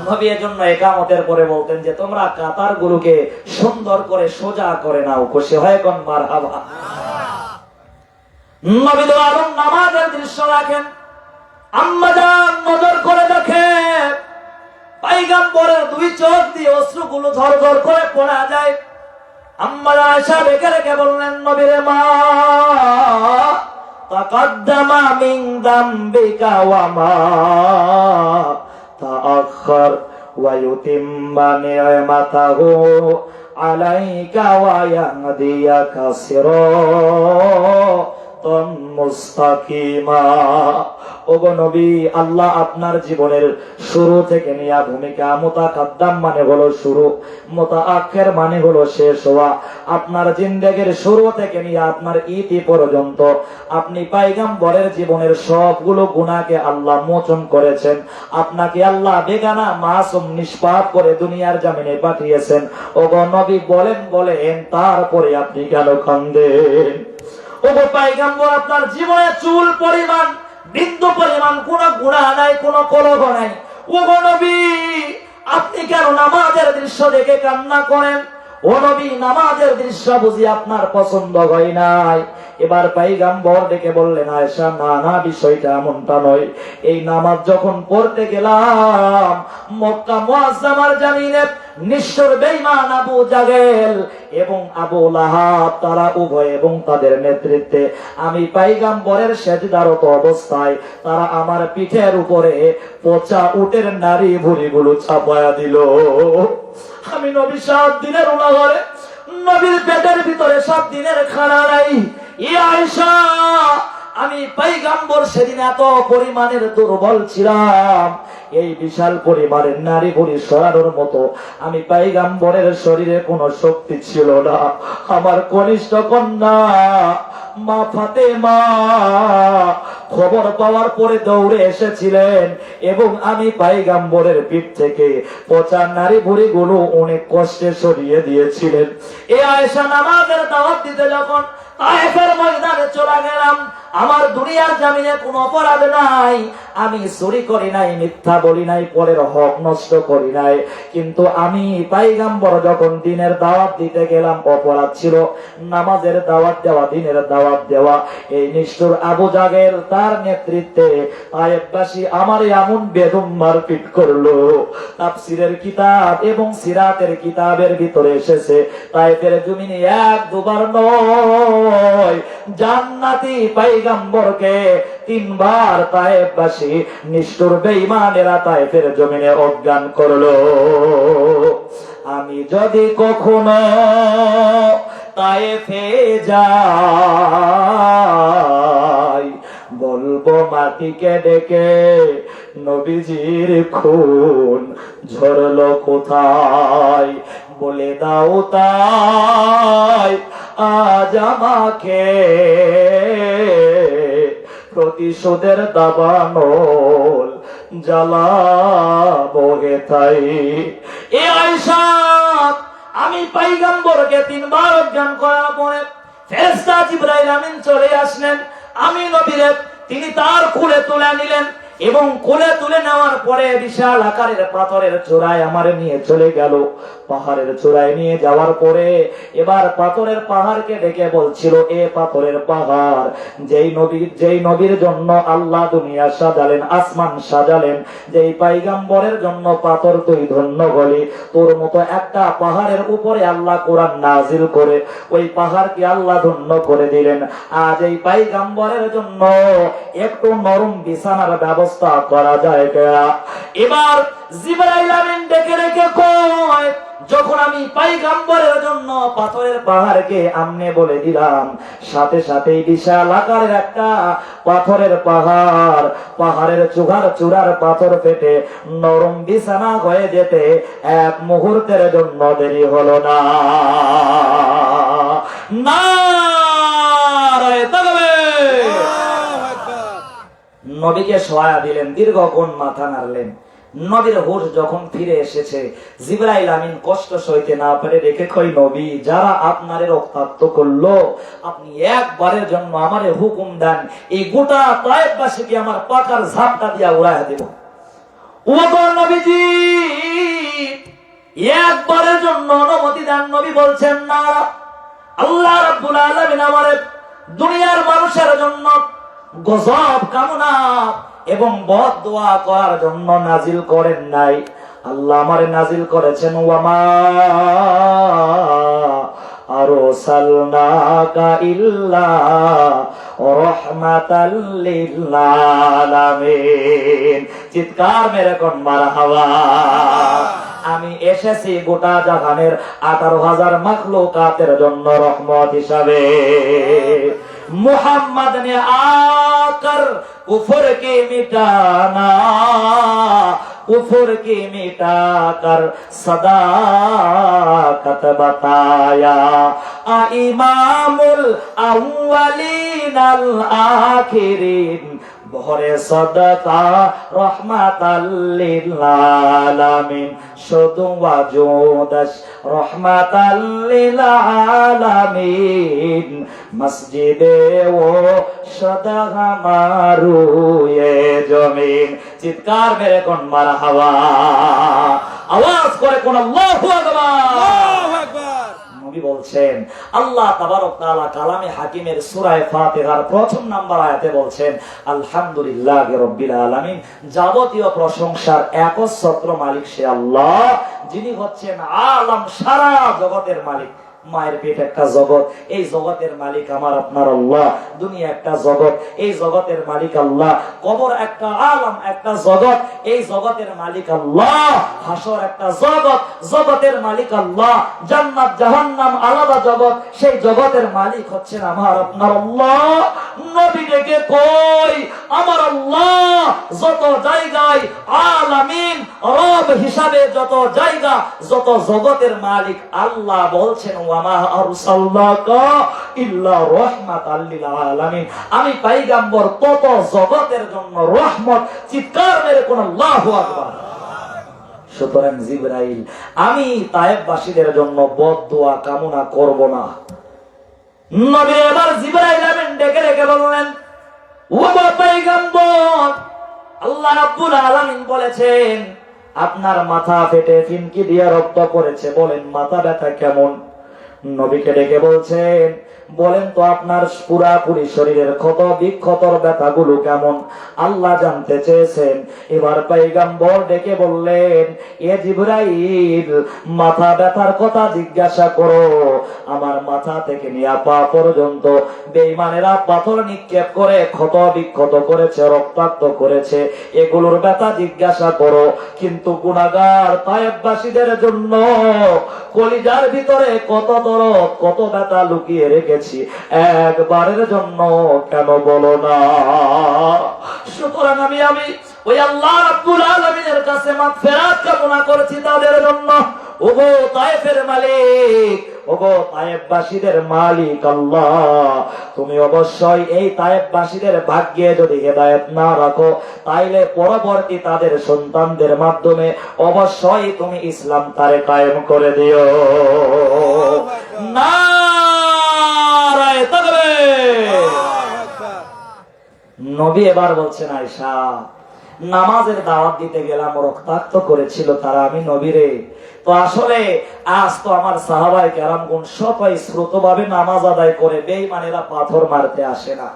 নবী এজন্য ইকামতের পরে বলতেন যে তোমরা কাতার গুলোকে সুন্দর করে সোজা করে নাও। খুশি হয় কোন মারহাবা। নবী আদম নামাজের দৃশ্য রাখেন। আম্মা জান নজর করে দেখেন পয়গম্বরের দুই চোখ দিয়ে অশ্রুগুলো ঝরঝর করে পড়া যায়। আম্মা আয়েশা রেখে রেখে বললেন, নবীরে মা তাকাদ্দামা মিন যামবিকা ওয়া মা তাআখার ওয়া ইউতিম্মা নি'মাতাহু আলাইকা ওয়া ইয়াহদিয়াকা সিরাতাম মুস্তাকিমা। ওগো নবী, আল্লাহ আপনার জীবনের শুরু থেকে নিয়ে ভূমিকা, মুতাকাদ্দাম মানে হলো শুরু, মুতাআখির মানে হলো শেষ হওয়া। আপনার জিন্দেগির শুরু থেকে নিয়ে আপনার ইতি পর্যন্ত আপনি পয়গম্বরের জীবনের সবগুলো গুনাহকে আল্লাহ মোচন করেছেন। আপনাকে আল্লাহ বেগানা মাসুম নিষ্পাপ করে দুনিয়ার জমিনে পাঠিয়েছেন। ওগো নবী বলেন তারপরে আপনি কেন কাঁদেন? ওগো পয়গম্বর, আপনার জীবনে চুল পরিমাণ, বিন্দু পরিমাণ কোন গুনাহ নাই, কোন কলহ নাই। ওগো নবী, আপনি কেন নামাজের দৃশ্য দেখে কান্না করেন? ও নবী, নামাজের দৃশ্য বুঝি আপনার পছন্দ হয় নাই? এবার পয়গম্বর ডেকে বললেন, আয়েশা না, বিষয়টা এমনটা নয়। এই নামাজ যখন পড়তে গেলাম মক্কা মুআজ্জামার জমিনে নিষ্ঠুর বেঈমান আবু জাহেল এবং আবু লাহাব তারা উভয় এবং তাদের নেতৃত্বে আমি পয়গম্বরের সেজদারত অবস্থায় তারা আমার পিঠের উপরে পচা উটের নারী ভুঁড়িগুলো চাপায়া দিল। আমি নবী 7 দিনের উনাঘরে, নবীর পেটের ভিতরে 7 দিনের খানা নাই। আয়েশা, আমি পয়গম্বর সেদিন এত পরিমাণের দুর্বল ছিলাম, এই বিশাল পরিমাণের নারী ভুঁড়ি সরানোর মতো আমি পয়গম্বরের শরীরে কোনো শক্তি ছিল না। আমার কনিষ্ঠ কন্যা মা ফাতেমা খবর পাওয়ার পরে দৌড়ে এসেছিলেন এবং আমি পয়গম্বরের পিঠ থেকে পচা নারী ভুঁড়ি গুলো অনেক কষ্টে সরিয়ে দিয়েছিলেন। এই আয়েশা নামাজের দাওয়াত দিতে যখন তায়েফের ময়দানে চলে গেলাম, আমার দুনিয়ার জমিনে কোনো অপরাধ নাই, আমি চুরি করি নাই, মিথ্যা বলি নাই, পরের হক নষ্ট করি নাই, কিন্তু আমি পয়গম্বর যখন দিনের দাওয়াত দিতে গেলাম অপরাধ ছিল নামাজের দাওয়াত দেওয়া, দিনের দাওয়াত দেওয়া। এই নিষ্ঠুর আবু জাহেল তার নেতৃত্বে তায়েফবাসী আমার এমন বেদম মারপিট করলো। তাফসীরের কিতাব এবং সিরাতের কিতাবের ভিতরে এসেছে তায়েফের জমিনে 1-2 বার নয়, জান্নাতি পয়গম্বরকে 3 বার তায়েফবাসী নিষ্ঠুর বেঈমানেরা তায়েফের জমিনে অজ্ঞান করলো। আমি যদি কখনো তায়েফে যাই বলবো মাটিকে ডেকে নবীজির খুন ঝরলো কোথায়, বলে দাও তাই আজ আমাকে প্রতিশোধের দাবানল জ্বালাবো হেথাই। এ আয়েশা, আমি পয়গম্বরকে 3 বার অজ্ঞান করার পরে ফেরেশতা জিবরাইল আমিন চলে আসলেন। আমি নবীরে তিনি তার কোলে তুলে নিলেন এবং কোলে তুলে নেওয়ার পরে বিশাল আকারের পাথরের চূড়ায় আমারে নিয়ে চলে গেল। পাহাড়ের চূড়ায় নিয়ে যাওয়ার পরে এবার পাথরের পাহাড়কে ডেকে বলছিল, এ পাথরের পাহাড়, যেই নবীর জন্য আল্লাহ দুনিয়া সাজালেন, আসমান সাজালেন, যেই পয়গম্বরের জন্য পাথর তুই ধন্য হলি, তোর মতো একটা পাহাড়ের উপরে আল্লাহ কোরআন নাজিল করে ওই পাহাড়কে আল্লাহ ধন্য করে দিলেন। আজ এই পয়গম্বরের জন্য একটু নরম বিছানার ব্যবস্থা করা যায় কিনা? এবার জিবরাইল আমিন ডেকে রেখে কয়, যখন আমি পয়গম্বরের জন্য পাথরের পাহাড়কে আমনে বলে দিলাম, সাথে সাথেই বিশাল আকারের একটা পাথরের পাহাড়, পাহাড়ের চূড়ার পাথর ফেটে নরম বিছানা হয়ে যেতে এক মুহূর্তের জন্য দেরি হলো না। নারায়ে তাকবীর। নবীকে সহায়া দিলেন, দীর্ঘক্ষণ মাথা নাড়লেন। নবীর হুঁশ যখন ফিরে এসেছে, জিবরাইল আমিন কষ্ট সইতে না পারে রেখে কই, নবী, যারা আপনারে রক্তাক্ত করলো, আপনি একবারের জন্য আমারে হুকুম দেন, এই গোটা তায়েফবাসীকে আমার পাকার ঝাপটা দিয়া উড়াইয়া দেব। ওগো নবীজি, একবারের জন্য অনুমতি দেন। নবী বলছেন, না, আল্লাহ রাব্বুল আলামিন আমারে দুনিয়ার মানুষের জন্য গজব কামনা এবং বদ দোয়া করার জন্য নাজিল করেন নাই। আল্লাহ আমারে নাজিল করেছেন, ওয়ামা আরসালনাকা ইল্লা রাহমাতাল লিল আলামিন। চিৎকার মেরে কোন মারহাবা। আমি এসেছি গোটা জাহানের 18,000 মাখলুকাতের জন্য রহমত হিসাবে। मोहम्मद ने आकर कुफर के मिटाना, कुफर के मिटाकर सदाकत बताया, इमामुल अव्वलीन अल आखिरीन, बहरे सदका रहमताल लिल आलामीन, शुदु वजूदश रहमताल लिल आलामीन, मस्जिदे वो सदका मारुए जमीन। चित्कार मेरे कोन मारहाबा, आवाज करे कोन अल्लाहु আকবার। নবী বলছেন, আল্লাহ তাবারক তাআলা কালামে হাকিমের সূরা ফাতিহার প্রথম নাম্বার আয়াতে বলছেন, আলহামদুলিল্লাহি রাব্বিল আলামিন, যাবতীয় প্রশংসার একচ্ছত্র মালিক সে আল্লাহ, যিনি হচ্ছেন আলম, সারা জগতের মালিক। মায়ের পেট একটা জগৎ, এই জগতের মালিক আমার আপনার আল্লাহ। দুনিয়া একটা জগৎ, এই জগতের মালিক আল্লাহ। কবর একটা আলম, একটা জগৎ, এই জগতের মালিক আল্লাহ। হাসর একটা জগৎ, জগতের মালিক আল্লাহ। জান্নাত জাহান্নাম আলাদা জগৎ, সেই জগতের মালিক হচ্ছেন আমার আপনার আল্লাহ। নবী ডেকে কই, আমার আল্লাহ যত জায়গায় আলামিন, রব হিসাবে যত জায়গা, যত জগতের মালিক, আল্লাহ বলছেন, ওয়ামা আরসালনাকা ইল্লা রাহমাতাল লিল আলামিন, আমি পয়গম্বর তত জগতের জন্য রহমত। চিৎকার মেরে কোন আল্লাহু আকবার। সুতরাং জিবরাইল, আমি তায়েফবাসীদের জন্য বদদোয়া কামনা করব না। নবী এবার জিবরাইল আমিন ডেকে রেখে বললেন, ও পয়গম্বর, আল্লাহ রাব্বুল আলামিন বলেছেন আপনার মাথা ফেটে ফিনকি দিয়ে রক্ত পড়েছে, বলেন মাথা ব্যথা কেমন? নবীকে ডেকে বলছেন, বলেন তো আপনার পুরাপুরি শরীরের ক্ষত বিক্ষতর ব্যথাগুলো কেমন? আল্লাহ জানতে চেয়েছেন। এবার পয়গম্বর ডেকে বললেন, এ জিবরাইল, মাথা ব্যথার কথা জিজ্ঞাসা করো। আমার মাথা থেকে নিয়ে পা পর্যন্ত বেঈমানেরা পাথর নিক্ষেপ করে ক্ষত বিক্ষত করেছে, রক্তাক্ত করেছে, এগুলোর ব্যথা জিজ্ঞাসা করো। কিন্তু গুনাহগার তায়েফবাসীদের জন্য কলিজার ভিতরে কত দরদ, কত ব্যথা লুকিয়ে রেখেছি, একবারের জন্য কেন বলো না? সুতরাং আমি ওই আল্লাহ রাব্বুল আলামিনের কাছে মাগফিরাত কামনা করেছি তাদের জন্য। ওগো তায়েফের মালিক, ওগো তায়েফবাসীদের মালিক আল্লাহ, তুমি অবশ্যই এই তায়েফবাসীদের ভাগ্যে যদি হেদায়েত না রাখো, তাইলে পরবর্তী তাদের সন্তানদের মাধ্যমে অবশ্যই তুমি ইসলাম তারে কায়েম করে দিও। নারায়ে নবী এবার বলছেন, আয়েশা নামাজের দাওয়াত দিতে গেলাম, রক্তাক্ত করেছিল তারা, আমি নবীরে তো আসলে আজ তো আমার সাহাবায়ে কেরামগণ সবাই শ্রুতভাবে নামাজ আদায় করে, বেঈমানেরা পাথর মারতে আসে না,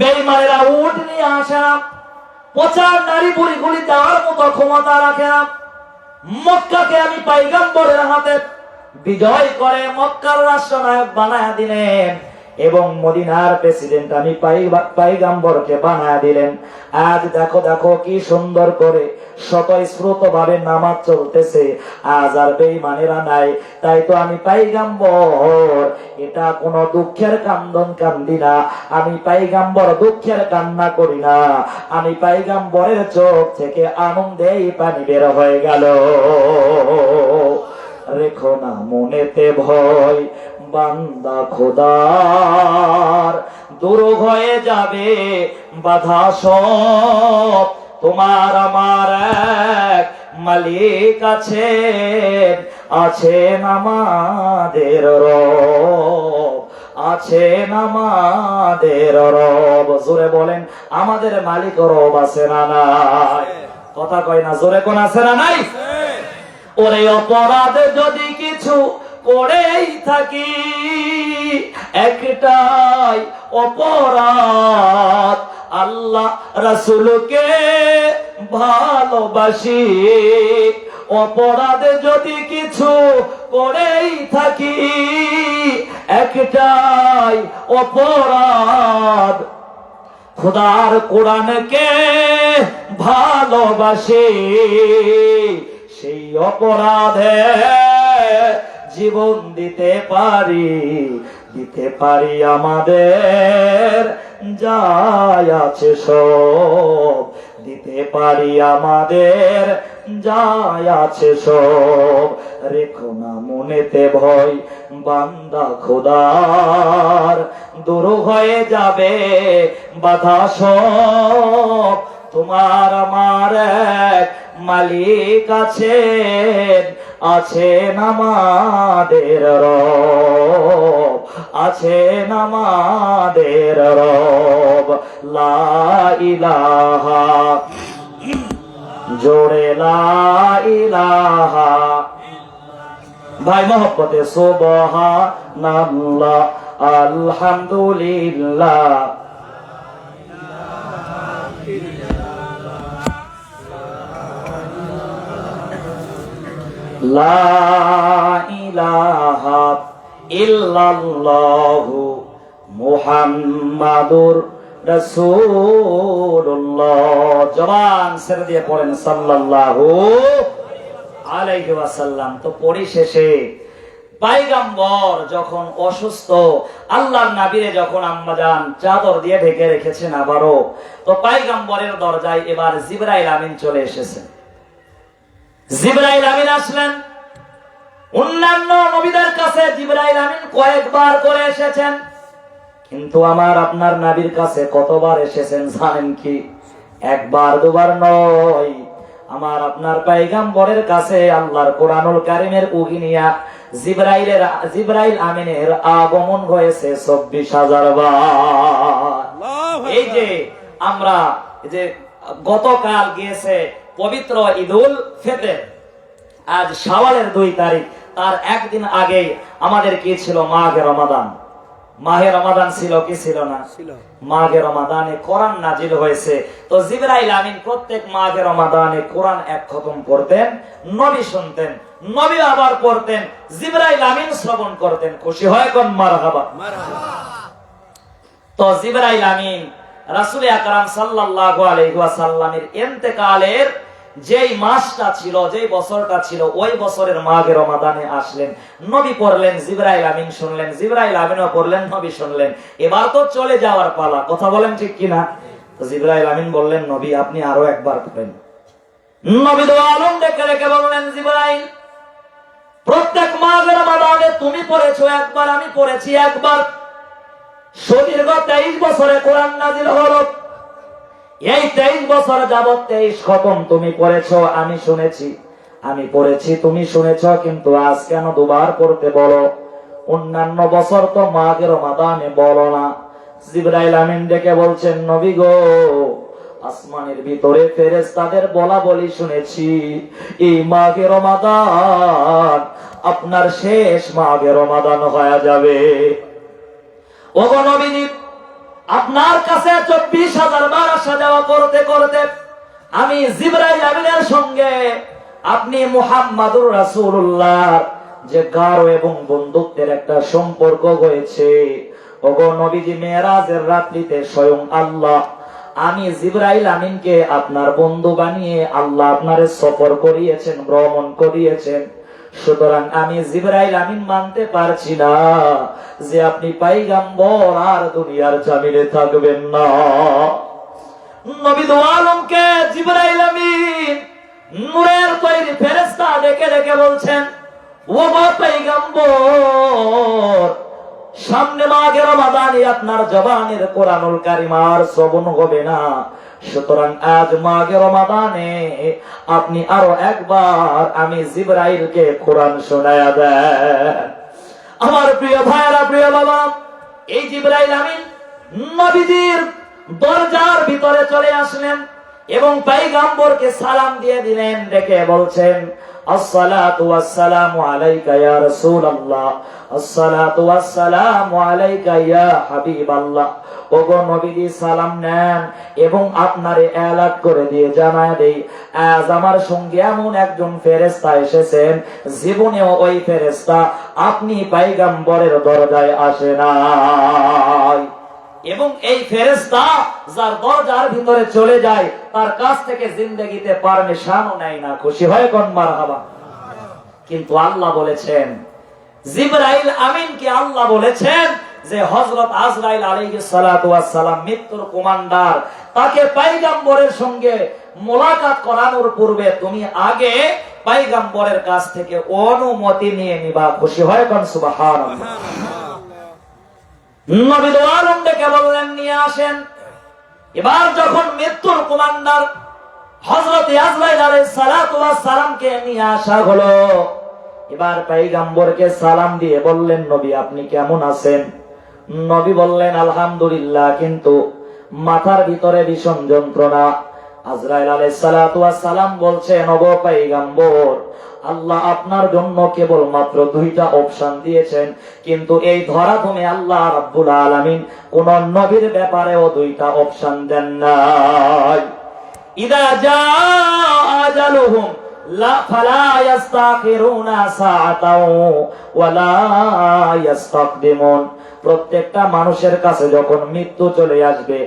বেঈমানেরা উট নিয়ে আসে না, প্রচার নারী বুড়িগুলি দেওয়ার মতো ক্ষমতা রাখে না। মক্কাকে আমি পয়গম্বরের হাতে বিজয় করে মক্কার রাষ্ট্রনায়ক বানায়া দিলেন এবং মদিনার প্রেসিডেন্ট আমি পয়গম্বরকে বানায়া দিলেন। আজ দেখো দেখো কি সুন্দর করে স্বতঃস্ফূর্ত ভাবে নামাজ চলতেছে, আজ আর বেঈমানেরা নাই। তাই তো আমি পয়গম্বর এটা কোনো দুঃখের কান্দন কান্দি না, আমি পয়গম্বর দুঃখের কান্না করি না, আমি পয়গম্বরের চোখ থেকে আনন্দেই পানি বের হয়ে গেল। রেখো না মনেতে ভয় বান্দা খোদার, দূর হয়ে যাবে বাধা সব, তোমার আমার এক মালিক আছেন, আছেন আমাদের রব, আছেন আমাদের রব। জোরে বলেন, আমাদের মালিক রব আছে না নাই? কথা কয় না, জোরে কোন আছে না নাই? ওরে অপরাধ যদি কিছু করেই থাকি, একটাই অপরাধ, আল্লাহ রাসূলকে ভালোবাসি। অপরাধ যদি কিছু করেই থাকি, একটাই অপরাধ, খোদার কোরআনকে ভালোবাসি। সেই অপরাধে জীবন দিতে পারি আমাদের যাই আছে সব, দিতে পারি আমাদের যাই আছে সব। রেখো না মনেতে ভয় বান্দা খোদার, দূর হয়ে যাবে বাধা সব, তোমার আমার এক মালিক আছেন, আছেন আমাদের রব, আছেন আমাদের রব। লা ইলাহা, জোরে লা ইলাহা, ভাই মহব্বতে সুবহানাল্লাহ, আলহামদুলিল্লাহ, লা ইলাহা ইল্লাল্লাহু মুহাম্মাদুর রাসূলুল্লাহ। জবান ছেড়ে দিয়ে পড়েন সাল্লাল্লাহু আলাইহি ওয়াসাল্লাম। তো পরিশেষে পয়গম্বর যখন অসুস্থ, আল্লাহর নবীরে যখন আম্মাজান চাদর দিয়ে ঢেকে রেখেছেন আবারও, তো পয়গম্বরের দরজায় এবার জিবরাইল আমিন চলে এসেছেন। জিবরাইল আমিন আসলেন। অন্যান্য নবীদের কাছে জিবরাইল আমিন কয়েকবার করে এসেছেন, কিন্তু আমার আপনার নবীর কাছে কতবার এসেছেন জানেন কি? একবার দুবার নয়। আমার আপনার পয়গম্বরের কাছে আল্লাহর কোরআনুল কারীমের উহি নিয়া জিবরাইল আমিনের আগমন হয়েছে 24,000 বার। এই যে আমরা যে গতকাল গিয়েছে পবিত্র ঈদুল ফিতর, আজ শাওয়ালের 2 তারিখ, তার একদিন আগে আমাদের কি ছিল? মাহে রমাদান। মাহে রমাদান ছিল কি ছিল না? মাহে রমাদানে কোরআন নাজিল হয়েছে। তো জিবরাইল আমিন প্রত্যেক মাহে রমাদানে কোরআন এক খতম করতেন, নবী শুনতেন, নবী আবার পড়তেন, জিবরাইল আমিন শ্রবণ করতেন। খুশি হয় কোন? মারহাবা। তো জিবরাইল আমিন রাসূল আকরাম সাল্লাল্লাহু আলাইহি ওয়াসাল্লামের ইন্তেকালের যেই মাসটা ছিল, যেই বছরটা ছিল, ওই বছরের মাহে রমাদানে আসলেন। নবী পড়লেন, জিবরাইল আমিন শুনলেন, জিবরাইল আমিনও পড়লেন, নবী শুনলেন। এবার তো চলে যাওয়ার পালা, কথা বলেন ঠিক কিনা? তো জিবরাইল আমিন বললেন, নবী আপনি আরো একবার পড়েন। নবী দো আলম দেখে রেখে বললেন, জিবরাইল প্রত্যেক মাহে রমাদানে তুমি পড়েছো একবার, আমি পড়েছি একবার। সুদীর্ঘ 23 বছরে কোরআন নাজিল হলো। এই 23 বছর যাবত 23 খতম তুমি পড়েছো, আমি শুনেছি, আমি পড়েছি, তুমি শুনেছ, কিন্তু আজ কেন দুবার পড়তে বলো? অন্যান্য বছর তো মাহে রমাদানে বলো না। জিবরাইল আমিন ডেকে বলছেন, নবী গো, আসমানের ভিতরে ফেরেশতাদের বলা বলি শুনেছি এই মাঘে রমাদান আপনার শেষ মাঘে রমাদান হয়ে যাবে। ওগো নবীজি, আপনার কাছে 24,000 বার আসা যাওয়া করতে করতে আমি জিবরাইল আমিনের সঙ্গে আপনি মুহাম্মাদুর রাসূলুল্লাহ যে গাঢ় এবং বন্ধুত্বের একটা সম্পর্ক হয়েছে। ওগো নবীজি, মেরাজের রাত্রিতে স্বয়ং আল্লাহ আমি জিবরাইল আমিনকে আপনার বন্ধু বানিয়ে আল্লাহ আপনারে সফর করিয়েছেন, ভ্রমণ করিয়েছেন। সুতরাং আমি জিবরাইল আমিন মানতে পারছি না যে আপনি পয়গম্বর আর দুনিয়ার জমিনে থাকবেন না। নবী দো আলমকে জিবরাইল আমিন নূরের তৈরি ফেরেশতা ডেকে ডেকে বলছেন, ও গো পয়গম্বর, সামনে মাঘে রমাদানে আপনার জবানের কোরআনুল কারিমার শ্রবণ হবে না। সুতরাং আজ মাঘে রমাদানে আপনি আরো একবার আমি জিবরাইলকে কোরআন শোনায়া দেন। আমার প্রিয় ভাইরা, প্রিয় বাবা, এই জিবরাইল আমিন নবীজির দরজার ভিতরে চলে আসলেন এবং পয়গম্বরকে সালাম দিয়ে দিলেন, ডেকে বলছেন, আসসালাতু ওয়াসসালামু আলাইকা ইয়া রাসূলুল্লাহ, আসসালাতু ওয়াসসালামু আলাইকা ইয়া হাবিবাল্লাহ। ওগো নবীজি, সালাম নেন এবং আপনারে এলান করে দিয়ে জানায় দেই, আজ আমার সঙ্গে এমন একজন ফেরেশতা এসেছেন, জীবনেও ওই ফেরেশতা আপনি পয়গম্বরের দরজায় আসে নাই। এবং এই ফেরেশতা যার দরজার ভিতরে চলে যায় তার কাছ থেকে জিন্দেগিতে পারমিশনও নেয় না। খুশি হয় কোন মারহাবা। কিন্তু আল্লাহ বলেছেন, জিবরাইল আমিনকে আল্লাহ বলেছেন যে হযরত আজরাইল আলাইহিস সালাতু ওয়াস সালাম মৃত্যুর কমান্ডার, তাকে পয়গম্বরের সঙ্গে মোলাকাত করানোর পূর্বে তুমি আগে পয়গম্বরের কাছ থেকে অনুমতি নিয়ে নিবা। খুশি হয় কোন সুবহানাল্লাহ। নবী দো আলম ডেকে বললেন, নিয়ে আসেন। এবার যখন মৃত্যুর কমান্ডার হযরত আজরাইল আলাইহিস সালাতু ওয়াস সালামকে নিয়ে আসা হলো, এবার পয়গম্বরকে সালাম দিয়ে বললেন, নবী আপনি কেমন আছেন? নবী বললেন, আলহামদুলিল্লাহ, কিন্তু মাথার ভিতরে ভীষণ যন্ত্রণা। আজরাইল আলাইহিস সালাতু ওয়াস সালাম বলছেন, ওগো পয়গম্বর, আল্লাহ আপনার জন্য কেবল মাত্র 2টা অপশন দিয়েছেন, কিন্তু এই ধরাধামে আল্লাহ রাব্বুল আলামিন কোন নবীর ব্যাপারেও 2টা অপশন দেন নাই। ইদা জাআ আজালুহুম লা ফালা ইস্তাখিরুনা সাআতাও ওয়ালা ইস্তাকদিমুন। প্রত্যেকটা মানুষের কাছে যখন মৃত্যু চলে আসবে,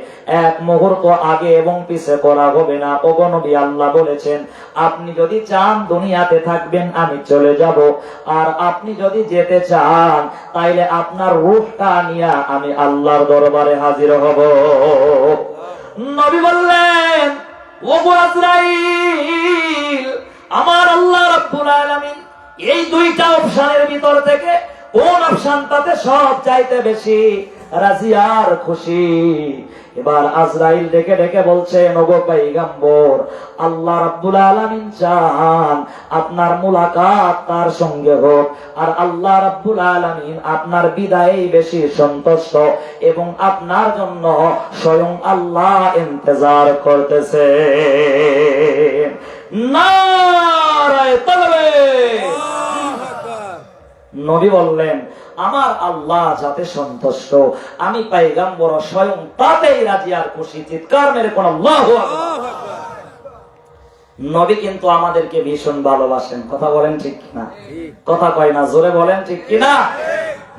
এক মুহূর্ত আগে এবং পিছে করা হবে না। ওগো নবী, আল্লাহ বলেছেন আপনি যদি চান দুনিয়াতে থাকবেন, আমি চলে যাব, আর আপনি যদি যেতে চান তাইলে আপনার রূহটা নিয়ে আমি আল্লাহর দরবারে হাজির হব। নবী বললেন, ওগো আজরাইল, আমার আল্লাহ রাব্বুল আলামিন এই 2টা অপশনের ভিতর থেকে কোন অপশনটাতে সব চাইতে বেশি রাজি আর খুশি? এবার আজরাইল ডেকে ডেকে বলছেন, ওগো পয়গম্বর, আল্লাহ রাব্বুল আলামিন চান আপনার মুলাকাত তার সঙ্গে হোক, আর আল্লাহ রাব্বুল আলামিন আপনার বিদায়ে বেশি সন্তুষ্ট এবং আপনার জন্য স্বয়ং আল্লাহ ইন্তজার করতেছে। নারায়ে তাকবীর। নবী বললেন, আমার আল্লাহ যাতে সন্তুষ্ট, আমি পয়গম্বর স্বয়ং তাতেই রাজি আর খুশি। চিৎকার মেরে কোন আল্লাহু আকবার। নবী কিন্তু আমাদেরকে ভীষণ ভালোবাসেন। কথা বলেন ঠিক কিনা? কথা কয় না, জোরে বলেন ঠিক কিনা?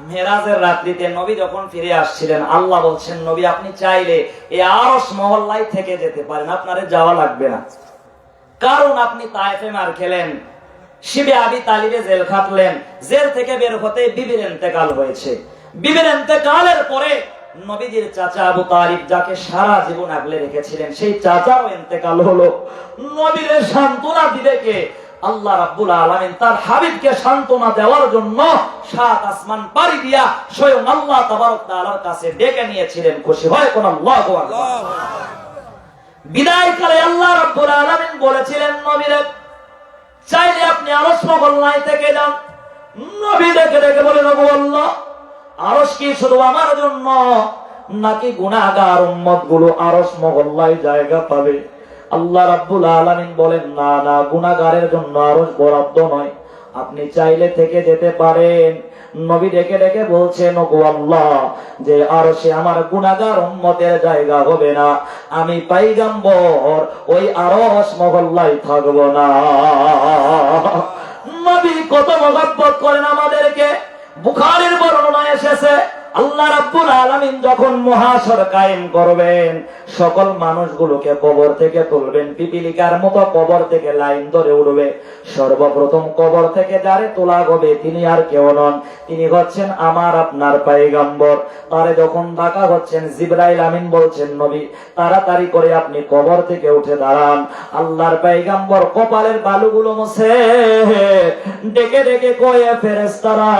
মেরাজের রাত্রিতে নবী যখন ফিরে আসছিলেন, আল্লাহ বলছেন, নবী আপনি চাইলে এই আরশ মহল্লায় থেকে যেতে পারেন, আপনারে যাওয়া লাগবে না। কারণ আপনি তায়েফে মার খেলেন, শিবে আবি তালিবে জেল খাটলেন, জেল থেকে বের হতে বিবির ইন্তেকাল হয়েছে। বিবির ইন্তেকালের পরে নবীজির চাচা আবু তালিব, যাকে সারা জীবন আগলে রেখেছিলেন, সেই চাচারও ইন্তেকাল হলো। নবীরে সান্ত্বনা দিবে কে? আল্লাহ রাব্বুল আলামিন তার হাবিবকে সান্ত্বনা দেওয়ার জন্য 7 আসমান পাড়ি দিয়া স্বয়ং আল্লাহ তাবারক তাআলার কাছে ডেকে নিয়েছিলেন। খুশি হয় কোন আল্লাহু আকবার। বিদায়কালে আল্লাহ রাব্বুল আলামিন বলেছিলেন, নবীরে চাইলে আপনি আরশ মহল্লায় থেকে যান। নবী ডেকে ডেকে বলেন, ওগো আল্লাহ, আরশ কি শুধু আমার জন্য নাকি গুনাহগার উম্মত গুলো আরশ মহল্লায় জায়গা পাবে? আল্লাহ রাব্বুল আলামিন বলেন, না না, গুনাহগারের জন্য আরশ বরাদ্দ নয়, আপনি চাইলে থেকে যেতে পারেন। নবী ডেকে ডেকে বলছেন, ওগো আল্লাহ, যে আরশে আমার গুনাহগার উম্মতের জায়গা হবে না, আমি পয়গম্বর ওই আরশ মহল্লায় থাকবো না। নবী কত মহব্বত করেন আমাদেরকে। বুখারীর বর্ণনায় এসেছে, আল্লাহ রাব্বুল আলামিন যখন মহাশর কায়েম করবেন, সকল মানুষগুলোকে কবর থেকে তুলবেন, পিপিলিকার মতো কবর থেকে লাইন ধরে উঠবে। সর্বপ্রথম কবর থেকে যারে তোলা হবে তিনি আর কেউ নন, তিনি হচ্ছেন আমার আপনার পয়গম্বর। তারে যখন ডাকা হচ্ছেন, জিবরাইল আমিন বলছেন, নবী তাড়াতাড়ি করে আপনি কবর থেকে উঠে দাঁড়ান। আল্লাহর পয়গম্বর কপালের বালুগুলো মুছে ডেকে ডেকে কয়ে, ফেরেশতারা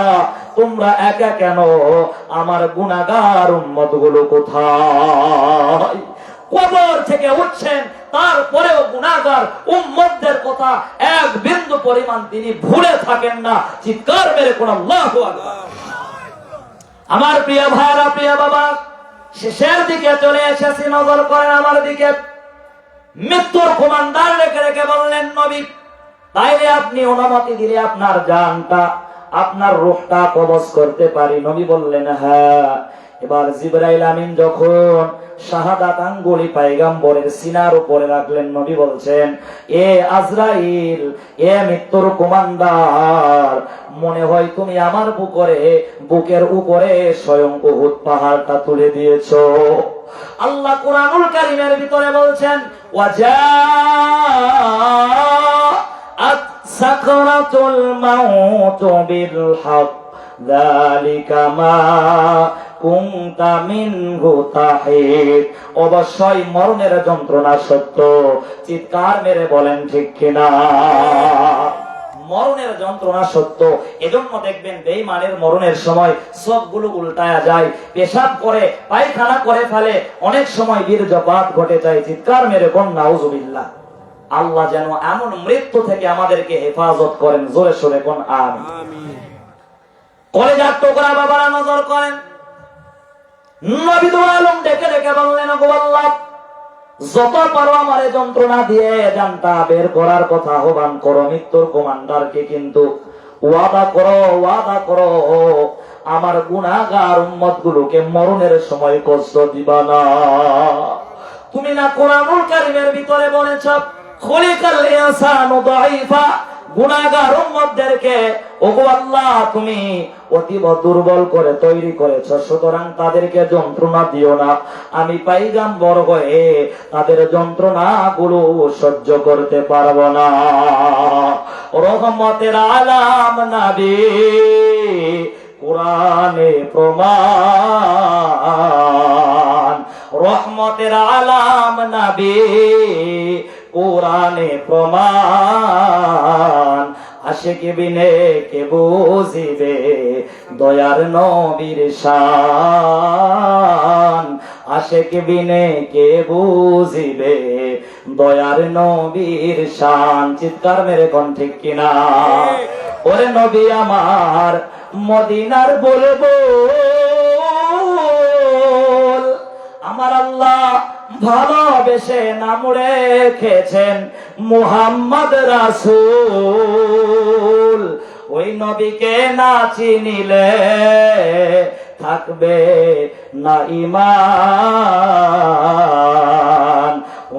তোমরা একা কেন? আমার গুনাহগার উম্মত গুলো কোথায়? কবর থেকে উঠছেন, তারপরেও গুনাহগার উম্মতদের কথা এক বিন্দু পরিমাণ তিনি ভুলে থাকেন না। চিৎকার মেরে কোন আল্লাহু আকবার। আমার প্রিয় ভাইরা, প্রিয় বাবা, শেষের দিকে চলে এসেছি, নজর করেন আমার দিকে। মৃত্যুর কমান্ডার রেখে রেখে বললেন, নবী তাইলে আপনি অনুমতি দিলে আপনার জানটা, আপনার রূহটা কবজ করতে পারি? নবী বললেন, হ্যাঁ। এবার জিবরাইল আমিন যখন শাহাদাত আঙ্গুলি পয়গম্বরের সিনার উপরে রাখলেন, নবী বলছেন, এ আজরাইল, এ মৃত্যুর কমান্ডার, মনে হয় তুমি আমার বুকের উপরে স্বয়ং উহুদ পাহাড়টা তুলে দিয়েছো। আল্লাহ কুরআনুল কারীমের ভিতরে বলছেন, ওয়াজাআত সাকরাতুল মাউত বিল হক যালিকা মা কুনতা মিনহু তাহিদ। অবশ্যই মরণের যন্ত্রণা সত্য। চিৎকার মেরে বলেন ঠিক কিনা? মরণের যন্ত্রণা সত্য। এজন্য দেখবেন বেঈমানের মরণের সময় সবগুলো উল্টায়া যায়, পেশাব করে, পায়খানা করে ফেলে, অনেক সময় বীর্যপাত ঘটে যায়। চিৎকার মেরে কোন নাউজুবিল্লাহ। আল্লাহ যেন এমন মৃত্যু থেকে আমাদেরকে হেফাজত করেন। জোরে সোরে কোন আমিন। কলেজার টুকরা বাবারা, নজর করেন। নবী দু আলম ডেকে ডেকে বললেন, ওগো আল্লাহ, যত পারো আমারে যন্ত্রণা দিয়ে জানটা বের করার কথা আহ্বান করো। মৃত্যুর কমান্ডারকে কিন্তু ওয়াদা করো আমার গুনাহগার উম্মত গুলোকে মরণের সময় কষ্ট দিবা না। তুমি না কোরআনুল কারীমের ভিতরে বলেছ, খুলিকাল ইনসানু দাঈফা, গুনাহগার উম্মতদেরকে ওগো আল্লাহ তুমি অতীব দুর্বল করে তৈরি করেছ, সুতরাং তাদেরকে যন্ত্রণা দিও না। আমি পয়গম্বর হয়ে তাদের যন্ত্রণা গুলো সহ্য করতে পারবো না। রহমতের আলাম নবী, কুরআনে প্রমাণ। রহমতের আলাম নবী, কুরআনে প্রমাণ। আশিক বিনে কে বুঝিবে দয়ার নবীর শান। আশিক বিনে কে বুঝিবে দয়ার নবীর শান। চিৎকার মেরে কোন ঠিক কিনা? ওরে নবী আমার মদিনার বলবো, আমার আল্লাহ ভালোবেসে নাম রেখেছেন মুহাম্মদ রাসূল। ওই নবীকে না চিনিলে থাকবে না ঈমান।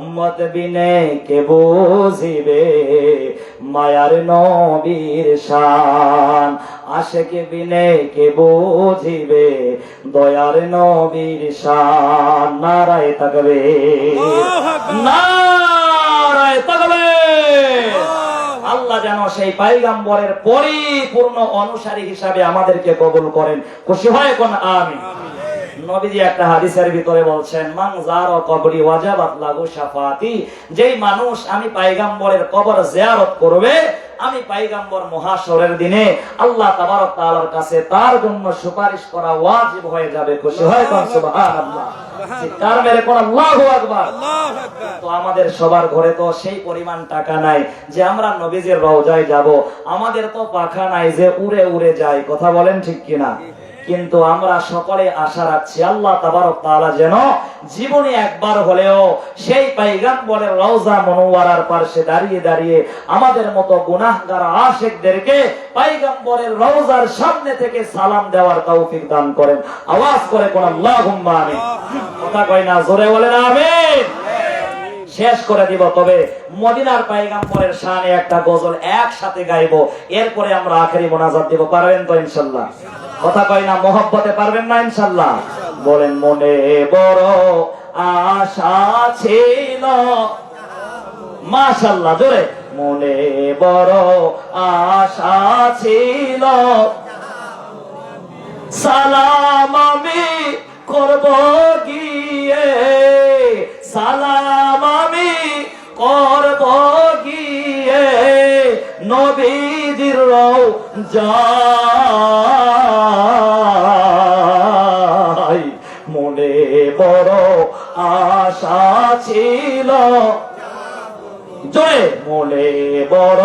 উম্মত বিনে কে বুঝিবে মায়ার নবীর শান। আশিক বিনে কে বুঝিবে দয়ার নবীর শান। নারায়ে তাকবীর, নারায়ে তাকবীর। আল্লাহ যেন সেই পয়গম্বরের পরিপূর্ণ অনুসারী হিসাবে আমাদেরকে কবুল করেন। খুশি হয় কোন আমিন। নবীজি একটা হাদিসের ভিতরে বলছেন, মান যারা কবরি ওয়াজাবাত লাহু শাফাআতি, যেই মানুষ আমি পয়গম্বরের কবর জিয়ারত করবে, আমি পয়গম্বর মহাশরের দিনে আল্লাহ তাবারক তাআলার কাছে তার জন্য সুপারিশ করা ওয়াজিব হয়ে যাবে। খুশি হয় কোন সুবহানাল্লাহ। চিৎকার মেরে কোন আল্লাহু আকবার। তো আমাদের সবার ঘরে তো সেই পরিমাণ টাকা নাই যে আমরা নবীজির রওজায় যাব। আমাদের তো পাখা নাই যে উড়ে উড়ে যায়। কথা বলেন ঠিক কিনা? কিন্তু আমরা সকলে আশা রাখছি আল্লাহ তাবারক তাআলা যেন জীবনে একবার হলেও সেই পয়গম্বরের রওজা মুনওয়ারার পাশে দাঁড়িয়ে দাঁড়িয়ে আমাদের মতো গুনাহগার আশিকদেরকে পয়গম্বরের রওজার সামনে থেকে সালাম দেওয়ার তৌফিক দান করেন। আওয়াজ করে কোন আল্লাহুম্মা আমিন। কথা কই না, জোরে বলেন আমিন। শেষ করে দিব, তবে মদিনার পয়গম্বরের শানে একটা গজল একসাথে গাইবো, এরপরে আমরা আখেরি মোনাজাত দিব। পারবেন তো ইনশাআল্লাহ? কথা কই না, মহব্বতে পারবেন না ইনশাআল্লাহ? বলেন মনে বড় আশা ছিল, মাশাআল্লাহ জোরে, মনে বড় আশা ছিল, সালাম আমি করব গিয়ে, সালাম আমি করব গিয়ে নবীজির রওজায়, মনে বড় আশা ছিল, জয় মনে বড়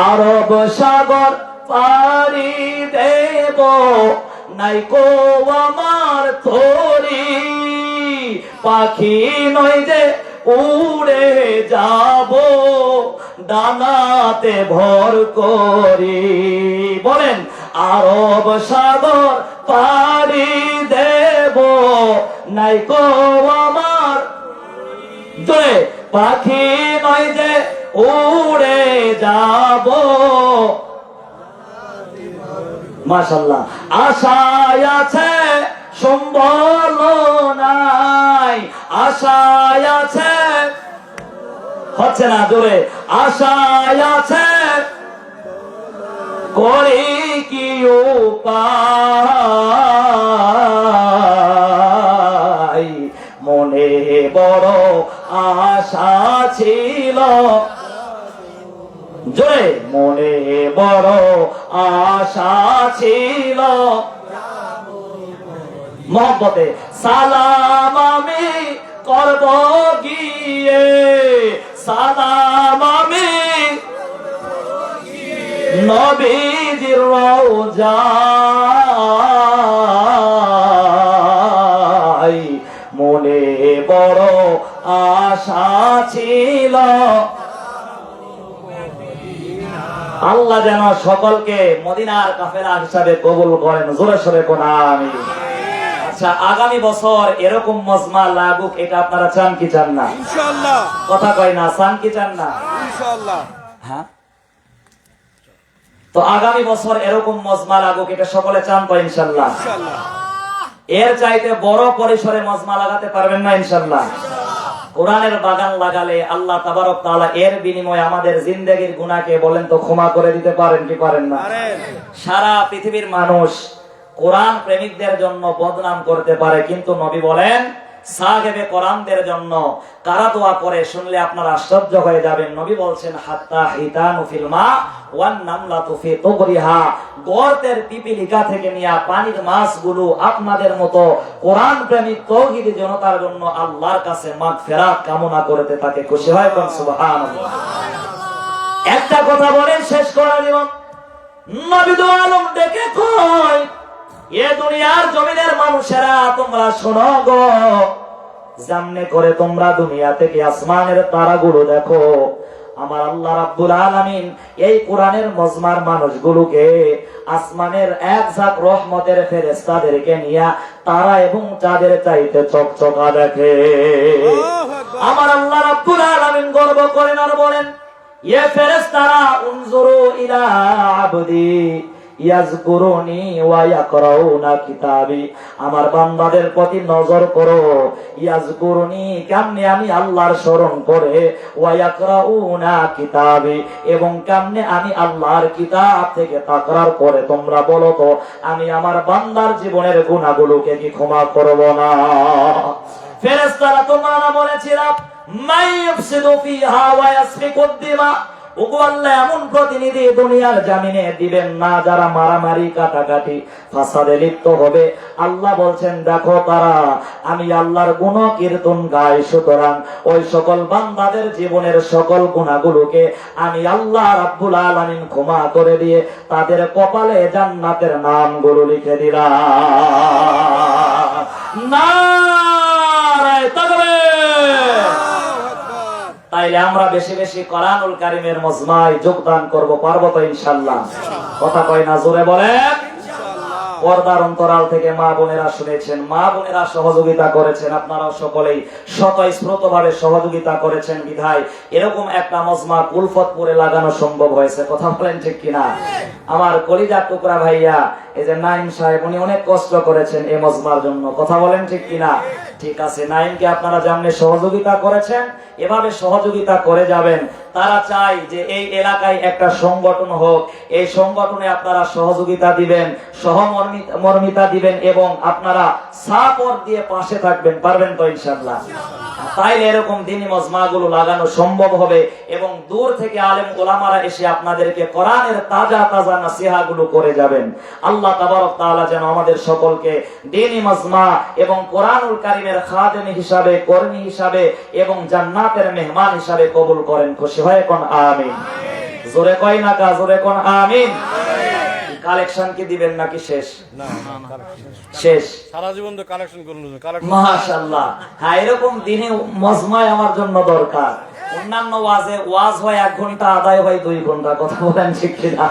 আরব সাগর পারি দেব, নাইকো আমার তোরি, পাখি নয় যে উড়ে যাব ডানাতে ভর করি। বলেন আরব সাগর পারি দেব, নাইকো আমার জোরে, পাখি নয় যে উড়ে যাব। মাশাআল্লাহ, আশায় আছে সম্বল নাই, আশায় আছে, হচ্ছে না জোরে, আশায় আছে করি কি উপায়, মনে বড় আশা ছিল, জোরে মনে বড় আশা ছিল, মহব্বতে সালাম আমি করব গিয়ে, সালাম আমি নবীজির রওজায়, মনে বড় আশা ছিল। আল্লাহ যেন সকলকে মদিনার কাফেলা হিসাবে কবুল করেন, জোরে সোরে কোন আমিন। আচ্ছা, আগামী বছর এরকম মজমা লাগুক, এটা আপনারা চান কি চান না? ইনশাআল্লাহ। কথা কয় না, চান কি চান না? ইনশাআল্লাহ। হ্যাঁ, তো আগামী বছর এরকম মজমা লাগুক, এটা সকলে চান তো ইনশাআল্লাহ? ইনশাআল্লাহ। এর চাইতে বড় পরিসরে মজমা লাগাতে পারবেন না ইনশাআল্লাহ? কোরআনের বাগান লাগালে আল্লাহ তাবারক তাআলা এর বিনিময়ে আমাদের জিন্দেগীর গুনাহকে বলেন তো ক্ষমা করে দিতে পারেন কি পারেন না? সারা পৃথিবীর মানুষ কোরআন প্রেমিকদের জন্য বদনাম করতে পারে, কিন্তু নবী বলেন সাহেবে কোরআনদের জন্য কারা দোয়া করে শুনলে আপনারা আশ্চর্য হয়ে যাবেন। নবী বলছেন হাত্তা হিতানু ফিল মা ওয়ান নামলাতু ফি তুগরিহা, গর্তের পিপিলিকা থেকে নিয়ে পানির মাছগুলো আপনাদের মতো কোরআন প্রেমিক তৌহিদি জনতার জন্য আল্লাহর কাছে মাগফিরাত কামনা করতে থাকে। খুশি হয় কোন? সুবহানাল্লাহ। একটা কথা বলেন, শেষ করে দিব। নবী দো আলম ডেকে কয়, এ দুনিয়ার জমিনের মানুষেরা তোমরা শোনো গো, জামনে করে তোমরা দুনিয়া থেকে আসমানের তারাগুলো দেখো, আমার আল্লাহ রাব্বুল আলামিন এই কোরআনের মজমার মানুষগুলোকে আসমানের এক ঝাঁক রহমতের ফেরেশতাদেরকে নিয়ে তারা এবং চাঁদের চাইতে চকচকা দেখে। আমার আল্লাহ রাব্বুল আলামিন গর্ব করেন আর বলেন, ইয়ে ফেরেশতারা উনজুরু ইলা আবদি ইয়াজকুরুনি ওয়া ইয়াকরাউনা কিতাবি, আমার বান্দাদের প্রতি নজর করো। ইয়াজকুরুনি, কেমনে আমি আল্লাহর স্মরণ করে, ওয়া ইয়াকরাউনা কিতাবি, এবং কেমনে আমি আল্লাহর কিতাব থেকে তাকরার করে। তোমরা বলো তো, আমি আমার বান্দার জীবনের গুনাহগুলোকে কি ক্ষমা করব না? ফেরেশতারা তোমরা না বলেছিলাম মাইয়াফসিদু ফিহা ওয়া ইয়াসফিকুদ দিমা, ওগো আল্লাহ, এমন প্রতিনিধি দুনিয়ার জামিনে দিবেন না যারা মারামারি কাটাকাটি ফাসাদে লিপ্ত হবে। আল্লাহ বলছেন, দেখো তারা আমি আল্লাহর গুণ কীর্তন গায়, সুতরাং ওই সকল বান্দাদের জীবনের সকল গুনাহগুলোকে আমি আল্লাহ রাব্বুল আলামিন ক্ষমা করে দিয়ে তাদের কপালে জান্নাতের নামগুলো লিখে দিলাম। নারায়ে তাকবীর। তাইলে আমরা বেশি বেশি কোরআনুল কারীমের মজমায় যোগদান করব, পারবো তো ইনশাআল্লাহ? কথা কয় না, জোরে বলেন। পর্দার অন্তরাল থেকে মা বোনেরা শুনেছেন, মা বোনেরা সহযোগিতা করেছেন, আপনারাও সকলেই স্বতঃস্ফূর্ত ভাবে সহযোগিতা করেছেন বিধায় এরকম একটা মজমা কুলফতপুরে লাগানো সম্ভব হয়েছে। কথা বলেন ঠিক কিনা? আমার কলিজার টুকরা ভাইয়া এই যে নাইম সাহেব, উনি অনেক কষ্ট করেছেন এই মজমার জন্য। কথা বলেন ঠিক কিনা? ঠিক আছে, নাইমকে আপনারা যেমনি সহযোগিতা করেছেন এভাবে সহযোগিতা করে যাবেন। তারা চাই যে এই এলাকায় একটা সংগঠন হোক, এই সংগঠনে আপনারা সহযোগিতা দিবেন, সহমর্মিতা দিবেন এবং আপনারা সাপোর্ট দিয়ে পাশে থাকবেন। পারবেন তো ইনশাআল্লাহ? তাইলে এরকম দ্বীনি মজমাগুলো লাগানো সম্ভব হবে এবং দূর থেকে আলেম ওলামারা এসে আপনাদেরকে কোরআনের তাজা তাজা নসিহাগুলো করে যাবেন। আল্লাহ তাবারক তাআলা যেন আমাদের সকলকে দ্বীনি মজমা এবং কোরআনুল কারীমের খাদেম হিসাবে, কর্মী হিসাবে এবং জান্নাতের মেহমান হিসাবে কবুল করেন। খুশি হয়ে কোন আমিন। জোরে কয় না কা, জোরে কোন আমিন। কালেকশন কি দিবেন নাকি শেষ? না, শেষ। সারা জীবন তো কালেকশন করুন। মাশাআল্লাহ। হ্যাঁ, এরকম দিনে মজমায় আমার জন্য দরকার। অন্যান্য ওয়াজ হয় 1 ঘন্টা, আদায় হয় 2 ঘন্টা। কথা বলেন ঠিক কিনা?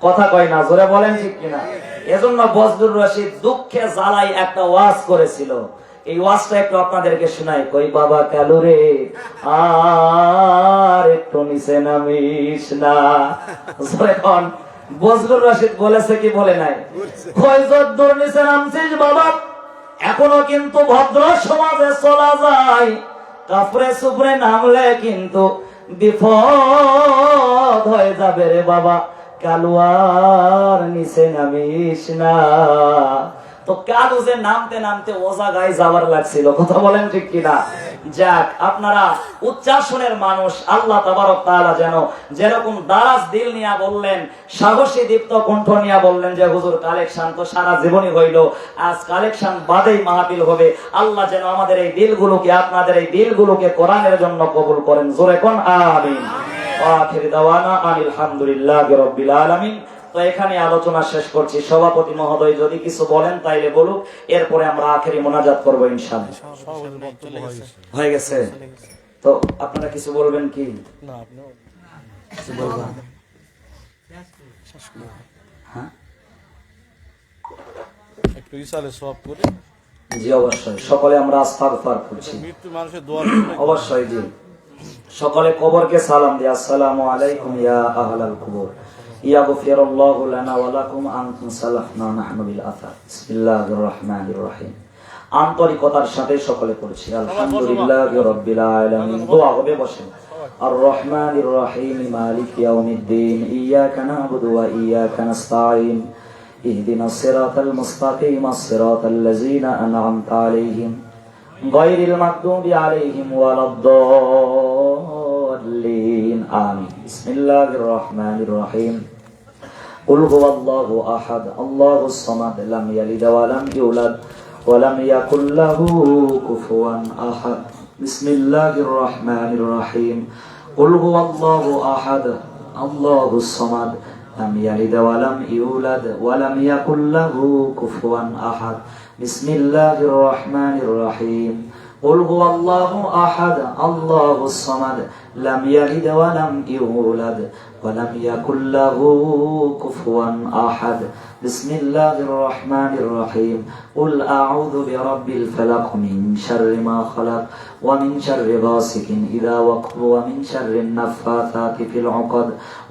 কথা কয় না, জোরে বলেন ঠিক কিনা? এজন্য বজলুর রশিদ দুঃখে জ্বালাই একটা ওয়াজ করেছিল। এই ওয়াজটা একটু আপনাদেরকে শোনাই। কই বাবা কালু রে, আর একটু নিচে নামিস না। জোরে কোন। বজলুর রশিদ বলেছে কি বলে নাই? কই যদ্দূর নিচে নামছিস বাবা, এখনো কিন্তু ভদ্র সমাজে চলা যায়, কাফরে সুপরে নামলে কিন্তু বিপদ হয়ে যাবে রে বাবা, কালু আর নিচে নামিস না। তো কালু যে নামতে নামতে ওজা গায়ে যাওয়ার লাগছিল। কথা বলেন ঠিক কিনা? যাক, আপনারা উচ্চাসনের মানুষ, আল্লাহ তাবারক তাআলা যেন যেরকম দারাজ দিল নিয়ে বললেন, সাহসী দীপ্ত কণ্ঠ নিয়ে বললেন যে হুজুর কালেকশন তো সারা জীবনই হইল, আজ কালেকশন বাদেই মাহফিল হবে। আল্লাহ যেন আমাদের এই দিলগুলোকে, আপনাদের এই দিলগুলোকে কোরআনের জন্য কবুল করেন। জোরে কোন আমিন। ওয়া আখিরু দাওয়ানা আলহামদুলিল্লাহি রাব্বিল আলামিন। তো এখানে আলোচনা শেষ করছি। সভাপতি মহোদয় যদি কিছু বলেন তাইলে বলুক, এরপরে আমরা আখেরি মোনাজাত করবো ইনশাআল্লাহ। হয়ে গেছে? তো আপনারা কিছু বলবেন কি? হ্যাঁ, জি অবশ্যই। সকলে আমরা আস্তাগফার করছি। অবশ্যই জি। সকলে কবরকে সালাম দিই। আসসালামু আলাইকুম ইয়া আহলাল কুবুর, ইয়াগফিরুল্লাহু লানা ওয়া লাকুম আনতুম সালাহনা নাহনু বিল আসার। বিসমিল্লাহির রহমানির রহিম। আন্তরিকতার সাথে সকলে পড়ছি আলহামদুলিল্লাহি রাব্বিল আলামিন। দোয়া হবে, বসেন। আর রহমানির রহিম, মালিকি ইয়াউমিদ্দিন, ইয়াকা না'বুদু ওয়া ইয়াকা নাস্তাঈন, ইহদিনাস সিরাতাল মুস্তাকিম, সিরাতাল লাযিনা আন'আমতা আলাইহিম গায়রিল মাগদুবি আলাইহিম ওয়ালাদ-দাল্লিন। আমিন। বিসমিল্লাহির রহমানির রহিম। কুল হুয়াল্লাহু আহাদ, আল্লাহুস সামাদ, লাম ইয়ালিদ ওয়া লাম ইউলাদ ওয়া লাম ইয়াকুল লাহু কুফুয়ান আহাদ। বিসমিল্লাহির রহমানির রহিম। কুল হুয়াল্লাহু আহাদ, আল্লাহুস সামাদ, লাম ইয়ালিদ ওয়া লাম ইউলাদ ওয়া লাম ইয়াকুল লাহু কুফুয়ান আহাদ। বিসমিল্লাহির রহমানির রহিম। قل هو الله أحد الله الصمد لم يلد ولم يولد ولم يكن له كفوا أحد. بسم الله الرحمن الرحيم. قل أعوذ برب الفلق من شر ما خلق ومن شر غاسق إذا وقب ومن شر النفاثات في العقد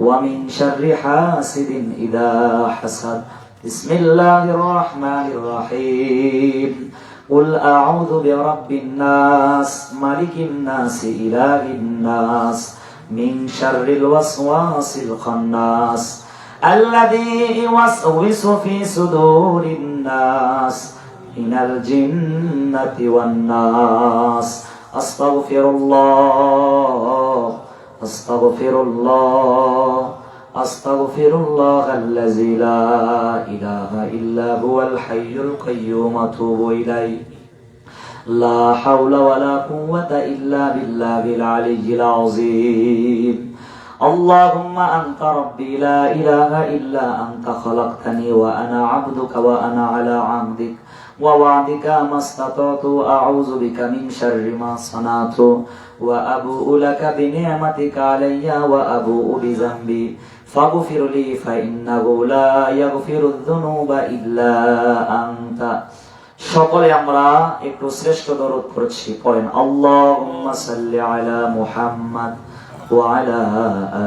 ومن شر حاسد إذا حسد. بسم الله الرحمن الرحيم. قل أعوذ برب الناس ملك الناس إله الناس من شر الوسواس الخناس الذي يوسوس في صدور الناس من الجنة والناس. أستغفر الله আস্তাগফিরুল্লাহ আস্তাগফিরুল্লাহাল্লাযী লা ইলাহা ইল্লা হুয়াল হাইয়ুল কাইয়্যুম আতুবু ইলাইহি লা হাওলা ওয়ালা কুওয়াতা ইল্লা বিল্লাহিল আলিয়্যিল আযীম আল্লাহুম্মা আনতা রাব্বী লা ইলাহা ইল্লা আনতা খালাকতানি ওয়া আনা আবদুকা ওয়া আনা আলা আহদিক ওয়া ওয়া'দিকা মাসতাতাতু আউযু বিকা মিন শাররি মা সানাতু ওয়া আবুউ লাকা বিনি'মাতিকা আলাইয়া ওয়া আবুউ বিযামবি ফাগফিরলি ফাইন্নাহু লা ইয়াগফিরুয যুনুবা ইল্লা আনতা। সকলে আমরা একটু শ্রেষ্ঠ দরুদ পড়ছি, পড়েন আল্লাহুম্মা সাল্লি আলা মুহাম্মাদ ওয়া আলা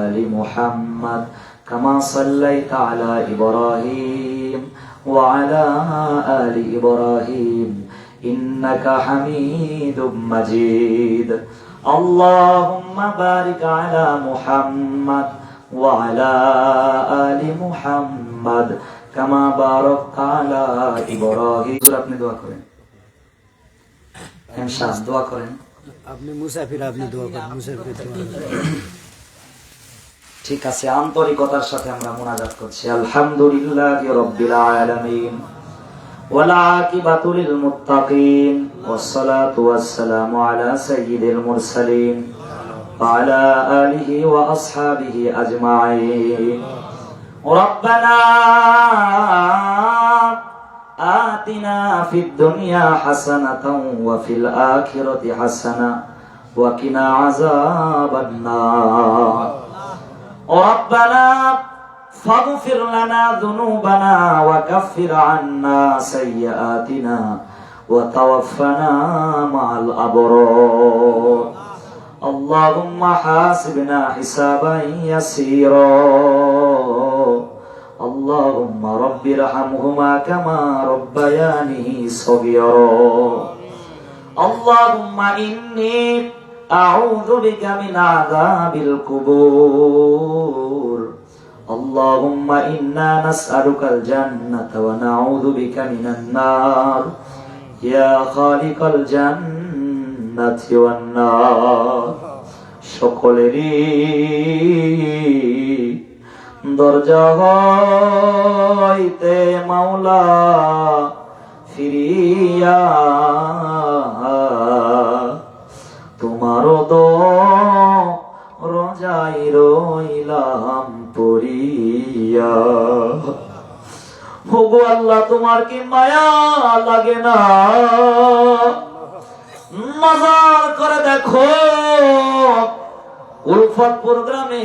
আলি মুহাম্মাদ কামা সাল্লাইতা আলা ইব্রাহিম ওয়া আলা আলি ইব্রাহিম ইন্নাকা হামিদুম মাজিদ। আল্লাহুম্মা বারিক আলা মুহাম্মাদ ওয়া আলা আলি মুহাম্মাদ কামা বারাকতা আলা ইব্রাহিম। আপনি দোয়া করেন, ইনশাআল্লাহ দোয়া করেন। আপনি মুসাফির, আপনি দোয়া করেন, মুসাফির ঠিক আছে, আন্তরিকতার সাথে আমরা মুনাজাত করছি। আলহামদুলিল্লাহি রাব্বিল আলামিন ওয়াল আকিবাতু লিল মুত্তাকিন ওয়াস সালাতু ওয়াস সালামু আলা সাইয়্যিদিল মুরসালিন ওয়া আলা আলিহি ওয়া আসহাবিহি আজমাইন। রব্বানা আতিনা ফিদ দুনিয়া হাসানাতাও ওয়া ফিল আখিরাতি হাসানা ওয়া কিনা আযাবান নার। ربنا فاغفر لنا ذنوبنا وكفر عنا سيئاتنا وتوفنا مع الأبرار اللهم حاسبنا حسابا يسيرا اللهم رب ارحمهما كما ربياني صغيرا اللهم إني أعوذ بك من عذاب القبور اللهم إنا نسألك الجنة ونعوذ بك من النار يا خالق الجنة والنار। সকলেরই দরজা হইতে মাওলা ফিরিয়া তোমারও রোজাই রইলাম পড়িয়া। ওগো আল্লাহ, তোমার কি মায়া লাগে না? নজর করে দেখো, উলফতপুর গ্রামে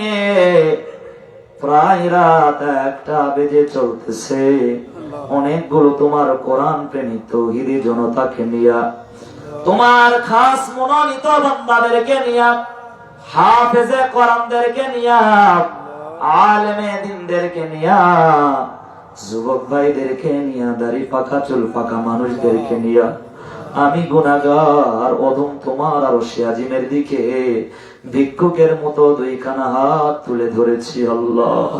প্রায় রাত 1টা বেজে চলতেছে। অনেকগুলো তোমার কোরআন প্রেমিক তৌহিদি জনতাকে নিয়া, তোমার খাস মনোনীত বান্দাদেরকে নিয়া, হাফেজে কোরআনদেরকে নিয়া, আলেমে দ্বীনদেরকে নিয়া, যুবক ভাইদেরকে নিয়া, দাড়ি পাকা চুল পাকা মানুষদেরকে নিয়া আমি গুনাহগার অধম তোমার আরশে আজিমের দিকে ভিক্ষুকের মতো 2খানা হাত তুলে ধরেছি। আল্লাহ,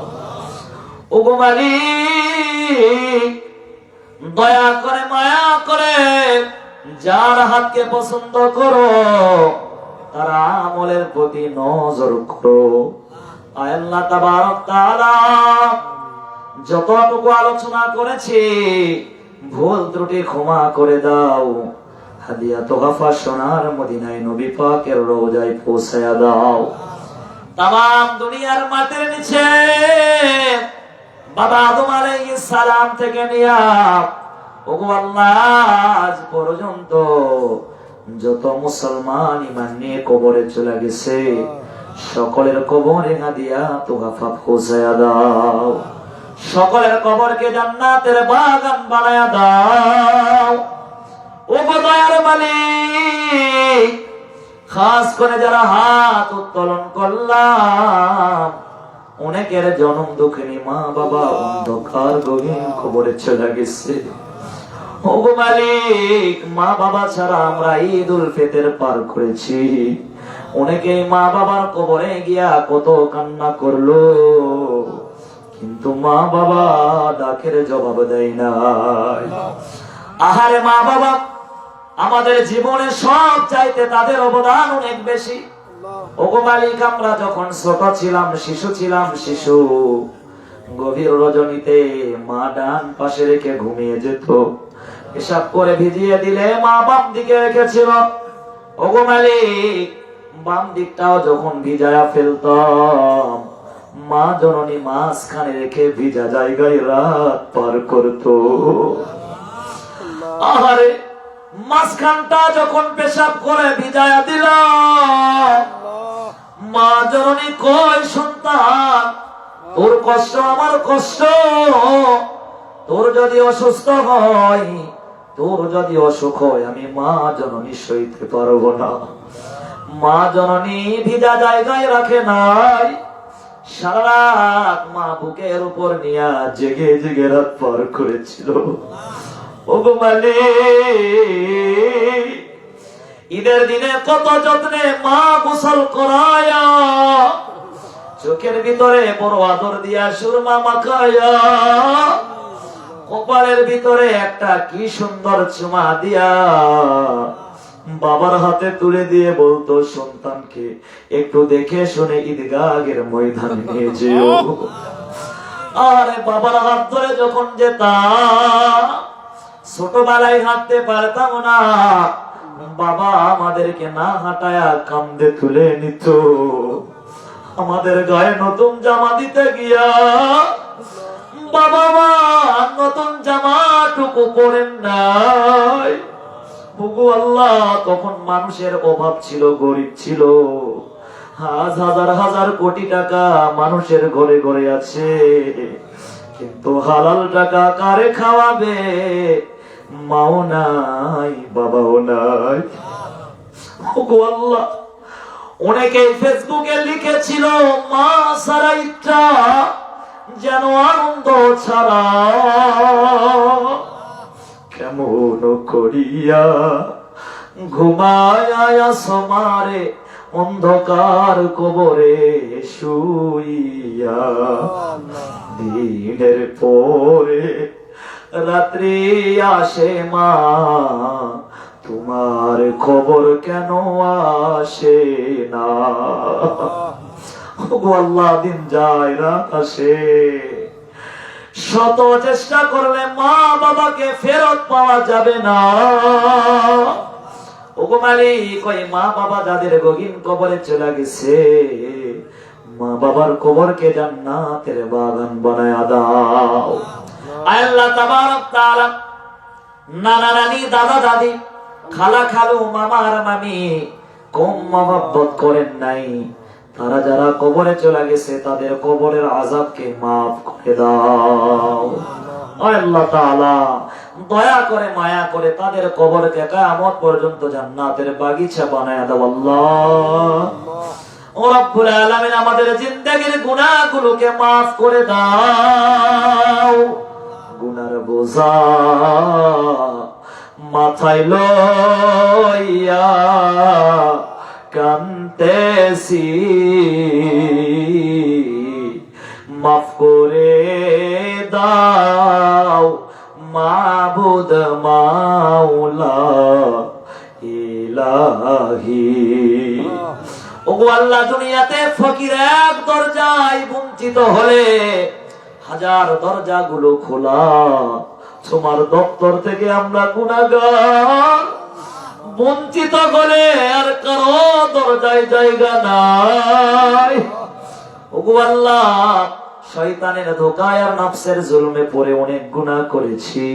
ওগো মালিক, দয়া করে মায়া করে যার হাতকে পছন্দ করো তার আমলের প্রতি নজর করো। আয় আল্লাহ তাবারক তাআলা, যতটুকু আলোচনা করেছি ভুল ত্রুটি ক্ষমা করে দাও। হাদিয়া তোহাফা সোনার মদিনায় নবী পাকের রওজায় পৌঁছায়া দাও। তামাম দুনিয়ার মাটির নিচে বাবা আদম আলাইহিস সালাম থেকে নিয়া ওগো আল্লাহ আজ পর্যন্ত যত মুসলমান ঈমান নিয়ে কবরে চলে গেছে সকলের কবরে হাদিয়া তোহাফা পৌঁছায়া দাও। সকলের কবরকে জান্নাতের বাগান বানায়া দাও। ওগো দয়ার মালিক, খাস করে যারা হাত উত্তোলন করলাম অনেকের জনম দুঃখিনী মা বাবা অন্ধকার গহীন কবরে চলে গেছে। ওগো মালিক, মা বাবা ছাড়া আমরা ঈদুল ফিতর পার করেছি। অনেকে মা বাবার কবরে গিয়া কত কান্না করলো, কিন্তু মা বাবা ডাকের জবাব দেয় না। আহারে মা বাবা আমাদের জীবনে সব চাইতে তাদের অবদান অনেক বেশি। ওগো মালিক, আমরা যখন ছোট ছিলাম, শিশু গভীর রজনীতে মা ডান পাশে রেখে ঘুমিয়ে যেত, পেশাব করে ভিজিয়ে দিলে মা বাম দিকে রেখেছিল। ওগো মালিক, বাম দিকটাও যখন ভিজায়া ফেলতাম, মা জননী মাঝখানে রেখে ভিজা জায়গায় রাত পার করতো। আরে মাঝখানটা যখন পেশাব করে ভিজায়া দিল, মা জননী কয়, সন্তান তোর কষ্ট আমার কষ্ট, তোর যদি অসুস্থ হয়, তোর যদি অসুখ হয়, আমি মা জননী সইতে পারবো না। মা জননী ভিজা জায়গায় রাখে নাই, সারা রাত মা বুকের উপর নিয়ে জেগে জেগে রাত পার করেছিল। ওগো মালিক, ঈদের দিনে কত যত্নে মা গোসল করায়া, চোখের ভিতরে বড় আদর দিয়া সুরমা মাখায়া, কপালের ভিতরে একটা কি সুন্দর চুমা দিয়া বাবার হাতে তুলে দিয়ে বলতো, সন্তানকে একটু দেখে শুনে ঈদগাহের ময়দানে নিয়ে যেও। আরে বাবার হাত ধরে যখন যেতাম, ছোটবেলায় হাঁটতে পারতাম না, বাবা আমাদেরকে না হাঁটায়া কান্দে তুলে নিত। আমাদের গায়ে নতুন জামা দিতে গিয়া বাবা মা নতুন জামাটুকু পরেন নাই। ওগো আল্লাহ, তখন মানুষের অভাব ছিল, গরিব ছিল, হাজার হাজার কোটি টাকা মানুষের ঘরে ঘরে আছে, কিন্তু হালাল টাকা কারে খাওয়াবে? মাও নাই, বাবাও নাই। ওগো আল্লাহ, অনেকে ফেসবুকে লিখেছিল, মা ছাড়া ইচ্ছা যেন আনন্দ ছাড়া, কেমন করিয়া ঘুমায়া সমারে অন্ধকার কবরে শুইয়া, দিনের পরে রাত্রি আসে মা, তোমার খবর কেন আসে না? আল্লাহ, দিন যায় রাত আসে, শত চেষ্টা করলে মা বাবাকে ফেরত পাওয়া যাবে না। ওগো মালিক, ওই মা বাবা যাদের গগীন কবরে চলে গেছে, মা বাবার কবরকে জান্নাতের বাগান বানায়া দাও। আল্লাহ তাবারক তাআলা নানা নানি, দাদা দাদি, খালা খালু, মামা আর মামি কম মহব্বত করেন নাই, তারা যারা কবরে চলে গেছে তাদের কবরের আযাবকে মাফ করে দাও। আল্লাহ তাআলা দয়া করে মায়া করে তাদের কবরকে কিয়ামত পর্যন্ত জান্নাতের বাগিচা বানায়া দাও। আল্লাহ ও রব্বুল আলামিন, আমাদের জিন্দেগীর গুনাহগুলোকে মাফ করে দাও। গুনার বোঝা মাথায় লইয়া কান্তেছি, মাফ করে দাও মাবুদ মাওলা ইলাহি। ওগো আল্লাহ, দুনিয়াতে ফকির এক দরজায় বঞ্চিত হলে হাজার দরজাগুলো খোলা, তোমার দপ্তর থেকে আমরা গুনাহগার বঞ্চিত করে আর কারো দরজায় জায়গা নাই। ওগো আল্লাহ, শয়তানের ধোঁকায় আর নফসের জুলমে পড়ে অনেক গুনাহ করেছি,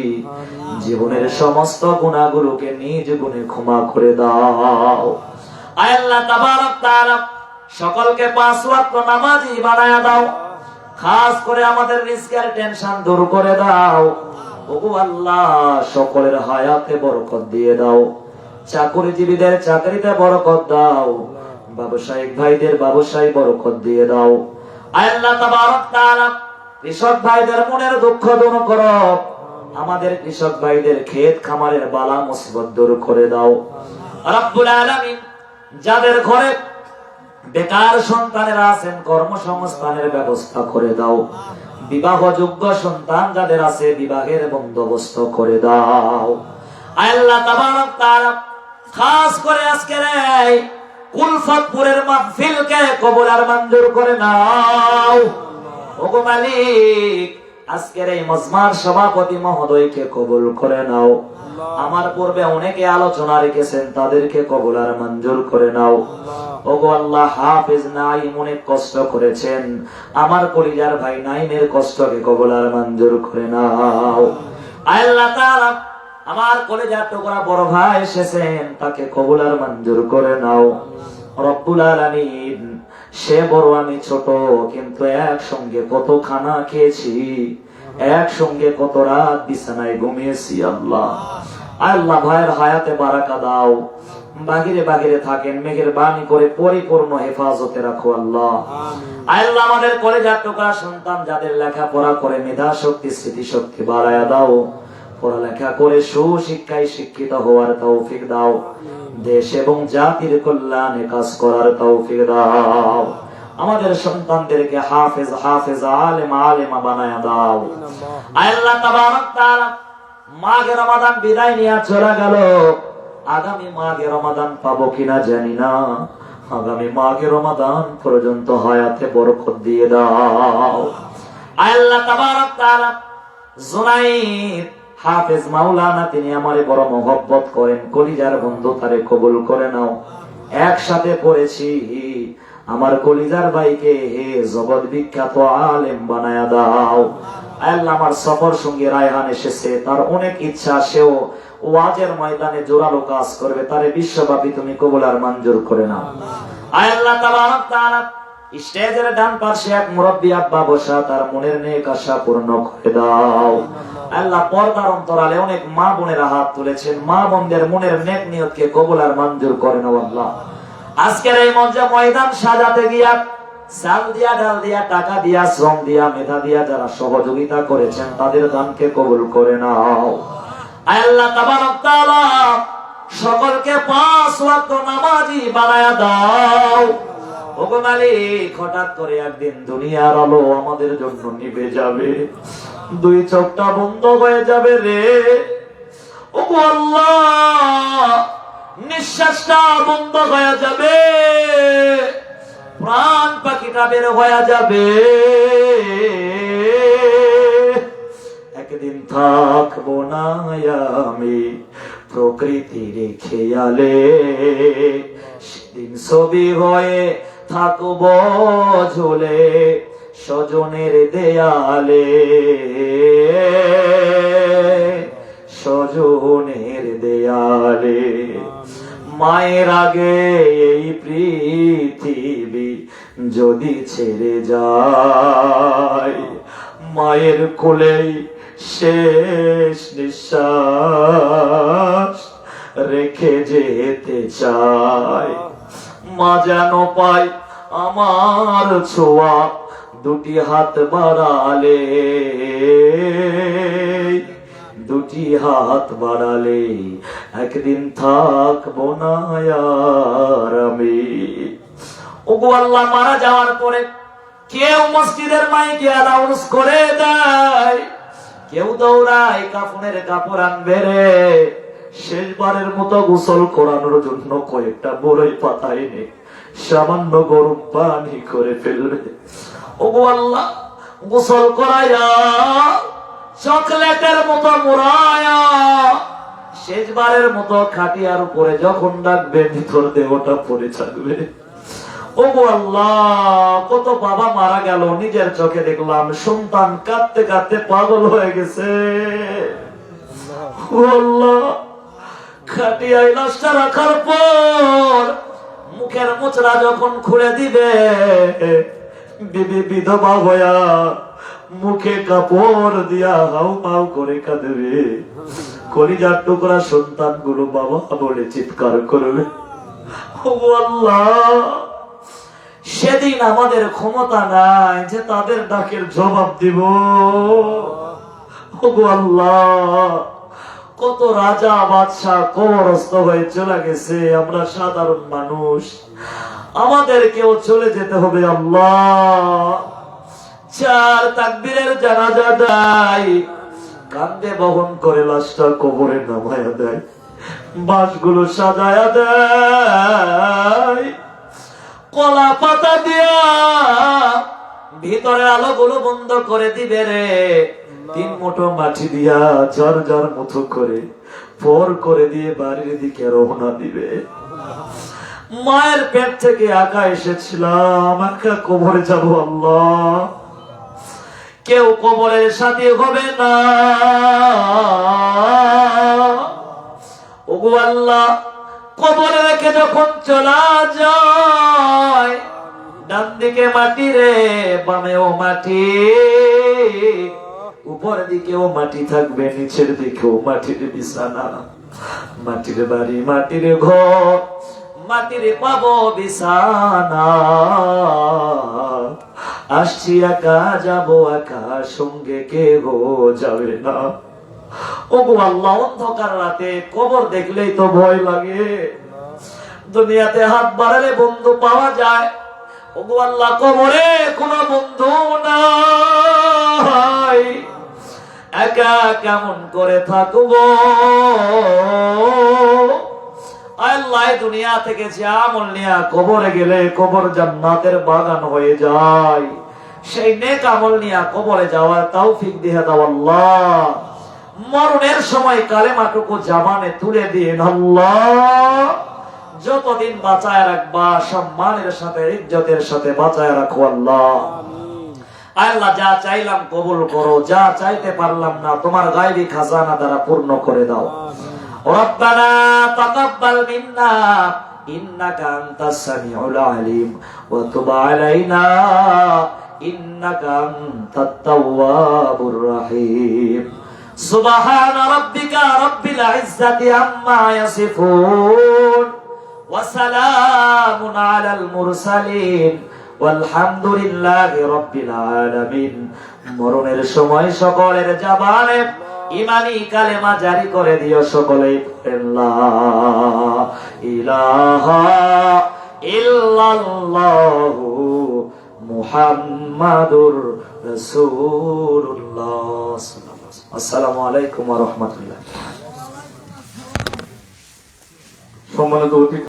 জীবনের সমস্ত গুনাহগুলোকে নিজ গুণে ক্ষমা করে দাও। আয় আল্লাহ তাবারক তাআলা, সকলকে 5 ওয়াক্ত নামাজি বানায়া দাও, খাস করে আমাদের রিজকের টেনশন দূর করে দাও। ওগো আল্লাহ, সকলের হায়াতে বরকত দিয়ে দাও, চাকরিজীবীদের চাকরিতে বরকত দাও, ব্যবসায়িক ভাইদের ব্যবসায় বরকত দিয়ে দাও। আল্লাহ তাবারক তাআলা, কৃষক ভাইদের মনের দুঃখ দূর করো, আমাদের কৃষক ভাইদের ক্ষেত খামারের বালা মুসিবত দূর করে দাও। রব্বুল আলামিন, যাদের ঘরে বেকার সন্তানেরা আছেন, কর্মসংস্থানের ব্যবস্থা করে দাও। বিবাহযোগ্য সন্তান যাদের আছে, বিবাহের বন্দোবস্ত করে দাও। আল্লাহ তাবারক তাআলা, খাস করে আজকের এই কুলফতপুরের মাহফিলকে কবুল আর মঞ্জুর করে নাও। ওগো মালিক, আজকের এই মজমার সভাপতি মহোদয়কে কবুল করে নাও। আমার পূর্বে অনেকে আলোচনা রেখেছেন, তাদেরকে কবুল আর মঞ্জুর করে নাও। ওগো আল্লাহ, হাফেজ নাইম অনেক কষ্ট করেছেন, আমার কলিজার ভাই নাইমের কষ্টকে কবুল আর মঞ্জুর করে নাও। আল্লাহ তাআলা, আমার কলিজার টুকরা বড় ভাই এসেছেন, তাকে কবুল আর মঞ্জুর করে নাও। রব্বুল আলামিন, সে বড় আমি ছোট, কিন্তু একসঙ্গে কত খানা খেয়েছি, একসঙ্গে কত রাত বিছানায় ঘুমিয়েছি। আল্লাহ আল্লাহ ভাইয়ের হায়াতে বারাকা দাও, বাগিরে বাগিরে থাকেন, মেঘের বাণী করে পরিপূর্ণ হেফাজতে রাখো। আল্লাহ আল্লাহ, আমাদের কলেজার টুকরা সন্তান যাদের লেখাপড়া করে মেধা শক্তি স্মৃতি শক্তি বাড়ায়া দাও, পড়ালেখা করে সুশিক্ষায় শিক্ষিত হওয়ার তৌফিক দাও, দেশ এবং জাতির কল্যাণে কাজ করার তৌফিক দাও। আমাদের সন্তানদেরকে হাফেজ হাফেজ আলেম আলেমা বানায়া দাও। আল্লাহ তাবারক তাআলা, মাঘে রমাদান বিদায় নিয়ে চলে গেল, আগামী মাঘে রমাদান পাবো কিনা জানি না, আগামী মাঘে রমাদান পর্যন্ত হায়াতে বরকত দিয়ে দাও। আল্লাহ তাবারক তাআলা, জুনাইদ হাফেজ মাওলানা, তিনি আমারে বড় মহব্বত করেন, কলিজার বন্ধু, তারে কবুল করে নাও। একসাথে পড়েছি, আমার কলিজার ভাইকে হে জগৎ বিখ্যাত আলেম বানায়া দাও। আল্লাহ, আমার সফর সঙ্গী রায়হান এসেছে, তার অনেক ইচ্ছা, সেও ওয়াজের ময়দানে জোরালো কাজ করবে, তারে বিশ্বব্যাপী তুমি কবুল আর মঞ্জুর করে নাও। আল্লাহ তাবারক তাআলা, স্টেজের ডান পাশে এক মুরব্বী আব্বা বসা, তার মনের নেক আশা পূর্ণ করে দাও। আল্লাহ, পর্দার অন্তরালে অনেক মা বোনেরা হাত তুলেছেন, মা বোনদের মনের নেক নিয়তকে কবুল আর মঞ্জুর করে নাও। আল্লাহ, আজকের এই মঞ্চে ময়দান সাজাতে গিয়া চাল দিয়া, ডাল দিয়া, টাকা দিয়া, শ্রম দিয়া, মেধা দিয়া যারা সহযোগিতা করেছেন, তাদের দানকে কবুল করে নাও। আল্লাহ তাবারক তাআলা, সকলকে 5 ওয়াক্ত নামাজি বানায়া দাও। ওগো মালিক, হঠাৎ করে একদিন দুনিয়ার আলো আমাদের জন্য নিভে যাবে, দুই চোখটা বন্ধ হয়ে যাবে রে। ওগো আল্লাহ, নিঃশ্বাসটা বন্ধ হয়ে যাবে, প্রাণ পাখিটা বের হয়ে যাবে। একদিন থাকবো না আমি প্রকৃতির খেয়ালে, সেদিন ছবি হয়ে থাকবো ঝুলে স্বজনের দেয়ালে, স্বজনের দেয়ালে। মায়ের আগে এই পৃথিবী যদি ছেড়ে যায়, মায়ের কোলেই শেষ নিঃশ্বাস রেখে যেতে চাই। মা যেন পাই আমার ছোঁয়া, দুটি হাত বাড়ালে, দুটি হাত বাড়ালে একদিন থাকবো না আর আমি। ওগো আল্লাহ, মারা যাওয়ার পরে কেউ মসজিদের মাইকে অ্যানাউন্স করে দেয়, কেউ দৌড়ায় কাফনের কাপড় আনবে রে, শেষবারের মতো গোসল করানোর জন্য কয়েকটা বড়ই পাতা এনে সামান্য গরম পানি করে ফেলবে। ওগো আল্লাহ, গোসল করাইয়া চকলেটের মতো মোড়ায়া শেষবারের মতো খাটিয়ার উপরে যখন ডাকবে, ভিতর দেহটা পড়ে থাকবে। ওগো আল্লাহ, কত বাবা মারা গেল, নিজের চোখে দেখলাম সন্তান কাঁদতে কাঁদতে পাগল হয়ে গেছে। ও আল্লাহ, খাটিয়ায় লাশটা রাখার পর মুখের মোচড়া যখন খুলে দিবে, বিবি বিধবা হইয়া মুখে কাপড় দিয়া হাউ মাউ করে কাঁদবে। কলিজার টুকরা সন্তান গুলো বাবা বলে চিৎকার করবে। ওগো আল্লাহ, সেদিন আমাদের ক্ষমতা নাই যে তাদের ডাকের জবাব দিব। ওগো আল্লাহ, কত রাজা বাদশাহ কবরস্থ হয়ে চলে গেছে, আমরা সাধারণ মানুষ, আমাদেরকেও চলে যেতে হবে। আল্লাহ, 4 তাকবীরের জানাজা দেয়, কান্দে বহন করে লাশটা কবরে নামায়া দেয়, বাঁশগুলো সাজায়া দেয়, কলা পাতা দিয়া ভিতরে আলোগুলো বন্ধ করে দিবে রে। 3 মুঠো মাটি দিয়া ঝরঝর মুঠো করে পর করে দিয়ে বাড়ির দিকে রওনা দিবে। মায়ের পেট থেকে একা এসেছিলাম, একা কবরে যাব আল্লাহ, কেউ কবরের সাথে হবে না। ওগো আল্লাহ, কবরে রেখে যখন চলা যায়, ডান দিকে মাটি রে, বামেও মাটি, উপর দিকেও মাটি থাকবে, নিচের দিকেও মাটির বিছানা, মাটির বাড়ি, মাটির ঘর, মাটির পাবো বিছানা। আসছি একা, যাবো একা, সঙ্গে কেউ যাবে না। ওগো আল্লাহ, অন্ধকার রাতে কবর দেখলেই তো ভয় লাগে। দুনিয়াতে হাত বাড়ালে বন্ধু পাওয়া যায়, ওগো আল্লাহ কবরে কোনো বন্ধু নাই, একা কেমন করে থাকবো। আল্লাহ, দুনিয়া থেকে যে আমল নিয়া কবরে গেলে কবর জান্নাতের বাগান হয়ে যায়, সেই নেক আমল নিয়া কবরে যাওয়ার তৌফিক দিয়ে দাও আল্লাহ। মরণের সময় কালেমাটুকু জামানে তুলে দিন আল্লাহ। যতদিন বাঁচায় রাখবা, সম্মানের সাথে, ইজ্জতের সাথে বাঁচায় রাখো আল্লাহ। আল্লাহ, যা চাইলাম কবুল করো, যা চাইতে পারলাম না তোমার গায়বী খাজানা দ্বারা পূর্ণ করে দাও। রব্বানা তাকাব্বাল মিন্না ইন্নাকা আনতাস সামিউল আলিম ওয়া তুব আলাইনা ইন্নাকা আনতাত তাওয়াবুর রহিম। সুবহান রাব্বিকা রাব্বিল ইজ্জাতি আম্মা ইয়াসিফুন ওয়া সালামুন আলাল মুরসালিন ওয়ালহামদুলিল্লাহি রাব্বিল আলামিন। মরণের সময় সকলের জবানে ইমানি কালেমা জারি করে দিও সকলে। লা ইলাহা ইল্লাল্লাহু মুহাম্মাদুর রাসূলুল্লাহ। আসসালামু আলাইকুম ওয়া রাহমাতুল্লাহ। সম্মানিত অতিথি।